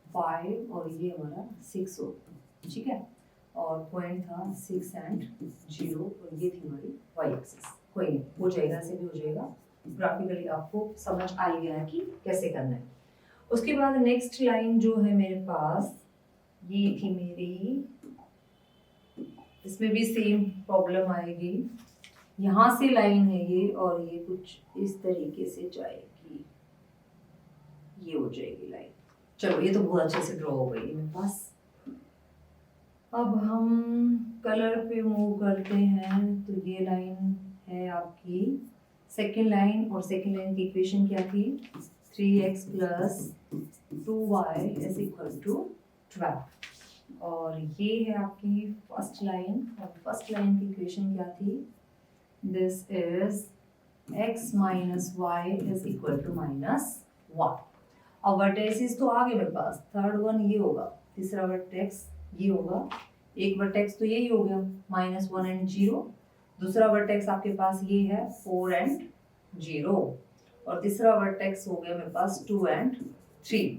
5 और ये हमारा 6 हो, ठीक है, और पॉइंट था 6 and 0 और ये थी हमारी y एक्सिस। कोई नहीं, हो जाएगा, ऐसे भी हो जाएगा। ग्राफिकली आपको समझ आ गया है कि कैसे करना है। उसके बाद नेक्स्ट लाइन जो है मेरे पास, ये थी मेरी, इसमें भी सेम प्रॉब्लम आएगी। यहाँ से लाइन है ये और ये कुछ इस तरीके से जाएगी, ये हो जाएगी लाइन। चलो ये तो बहुत अच्छे से ड्रॉ हो गई मेरे पास। अब हम कलर पे मूव करते हैं, तो ये लाइन है आपकी सेकेंड लाइन, और सेकेंड लाइन की इक्वेशन क्या थी 3x plus 2y is equal to 12, और ये है आपकी फर्स्ट लाइन, और फर्स्ट लाइन की इक्वेशन क्या थी, this is x minus y is equal to -1। अब वर्टेक्स तो आ गए मेरे पास, थर्ड वन ये होगा, तीसरा वर्टेक्स ये होगा, एक वर्टेक्स तो यही हो गया -1 and 0, दूसरा वर्टेक्स आपके पास ये है 4 and 0, और तीसरा वर्टेक्स हो गया मेरे पास 2 and 3।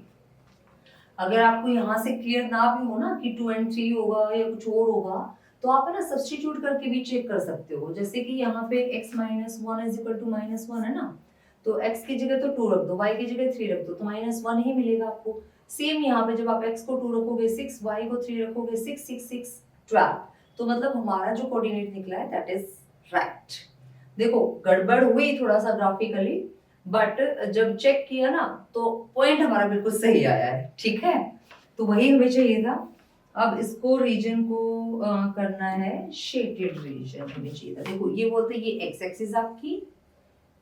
अगर आपको यहाँ से क्लियर ना भी हो ना कि 2 and 3 होगा या कुछ और होगा, तो आप है ना सब्स्टिट्यूट करके भी चेक कर सकते हो, जैसे कि यहाँ पे x minus one is equal to -1 है ना, तो x की जगह तो 2 रख दो, y की जगह 3 रख दो, तो -1 ही मिलेगा आपको। सेम यहाँ पे जब आप x को 2 रखोगे 6, y को 3 रखोगे 6 6 6 12, तो मतलब हमारा जो कोऑर्डिनेट निकला है दैट इज राइट। देखो गड़बड़ हुई थोड़ा सा ग्राफिकली, बट जब चेक किया ना तो पॉइंट हमारा बिल्कुल सही आया है, ठीक है। तो वही हमें चाहिए था। अब इसको रीजन को करना है शेडेड रीजन हमें चाहिए था। देखो ये बोलते हैं ये एक्स एक्सिस आपकी,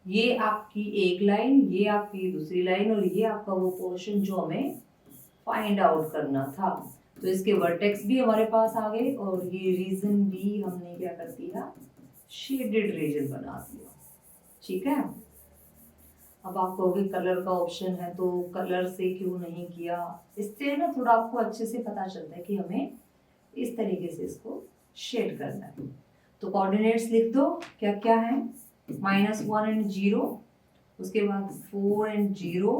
ये आपकी एक लाइन, ये आपकी दूसरी लाइन, और ये आपका वो पोर्शन जो हमें फाइंड आउट करना था। तो इसके वर्टेक्स भी हमारे पास आ गए और ये रीजन भी हमने क्या कर दिया, शेडेड रीजन बना दिया, ठीक है। अब आप कहोगे कलर का ऑप्शन है तो कलर से क्यों नहीं किया, इससे ना थोड़ा आपको अच्छे से पता चलता है कि हमें इस तरीके से इसको शेड करना है। तो कोऑर्डिनेट्स लिख दो, क्या क्या है, -1 एंड 0, उसके बाद 4 एंड 0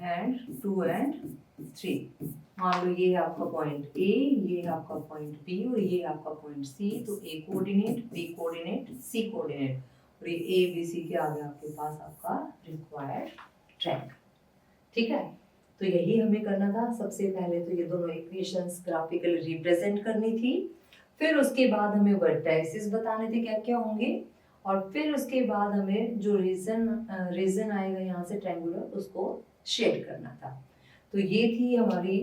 एंड 2 एंड 3। मान लो ये है आपका पॉइंट A, ये है आपका पॉइंट B और ये है आपका पॉइंट C। तो A coordinate, B coordinate, C coordinate, और ये A B C के आगे आपके पास आपका रिक्वायर्ड ट्रैक, ठीक है। तो यही हमें करना था। सबसे पहले तो ये दोनों इक्वेशंस ग्राफिकली रिप्रेजेंट करनी थी, फिर उसके बाद हमें वर्टेक्सेस बताने थे क्या क्या होंगे, और फिर उसके बाद हमें जो रीजन आएगा यहाँ से ट्रायंगुलर उसको शेड करना था। तो ये थी हमारी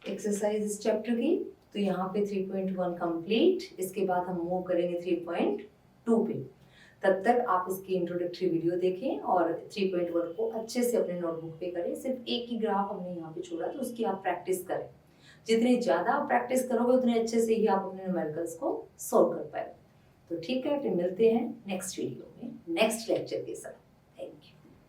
एक्सरसाइज इस चैप्टर की। तो यहाँ पे 3.1 कंप्लीट, इसके बाद हम मूव करेंगे 3.2 पे। तब तक आप इसकी इंट्रोडक्टरी वीडियो देखें और 3.1 को अच्छे से अपने नोटबुक पे करें। सिर्फ एक ही ग्राफ हमने यहाँ पे छोड़ा तो उसकी आप प्रैक्टिस करें। जितनी ज़्यादा आप प्रैक्टिस करोगे उतने अच्छे से ही आप अपने न्यूमेरिकल्स को सॉल्व कर पाएंगे। तो ठीक है, फिर मिलते हैं नेक्स्ट वीडियो में नेक्स्ट लेक्चर के साथ। Thank you.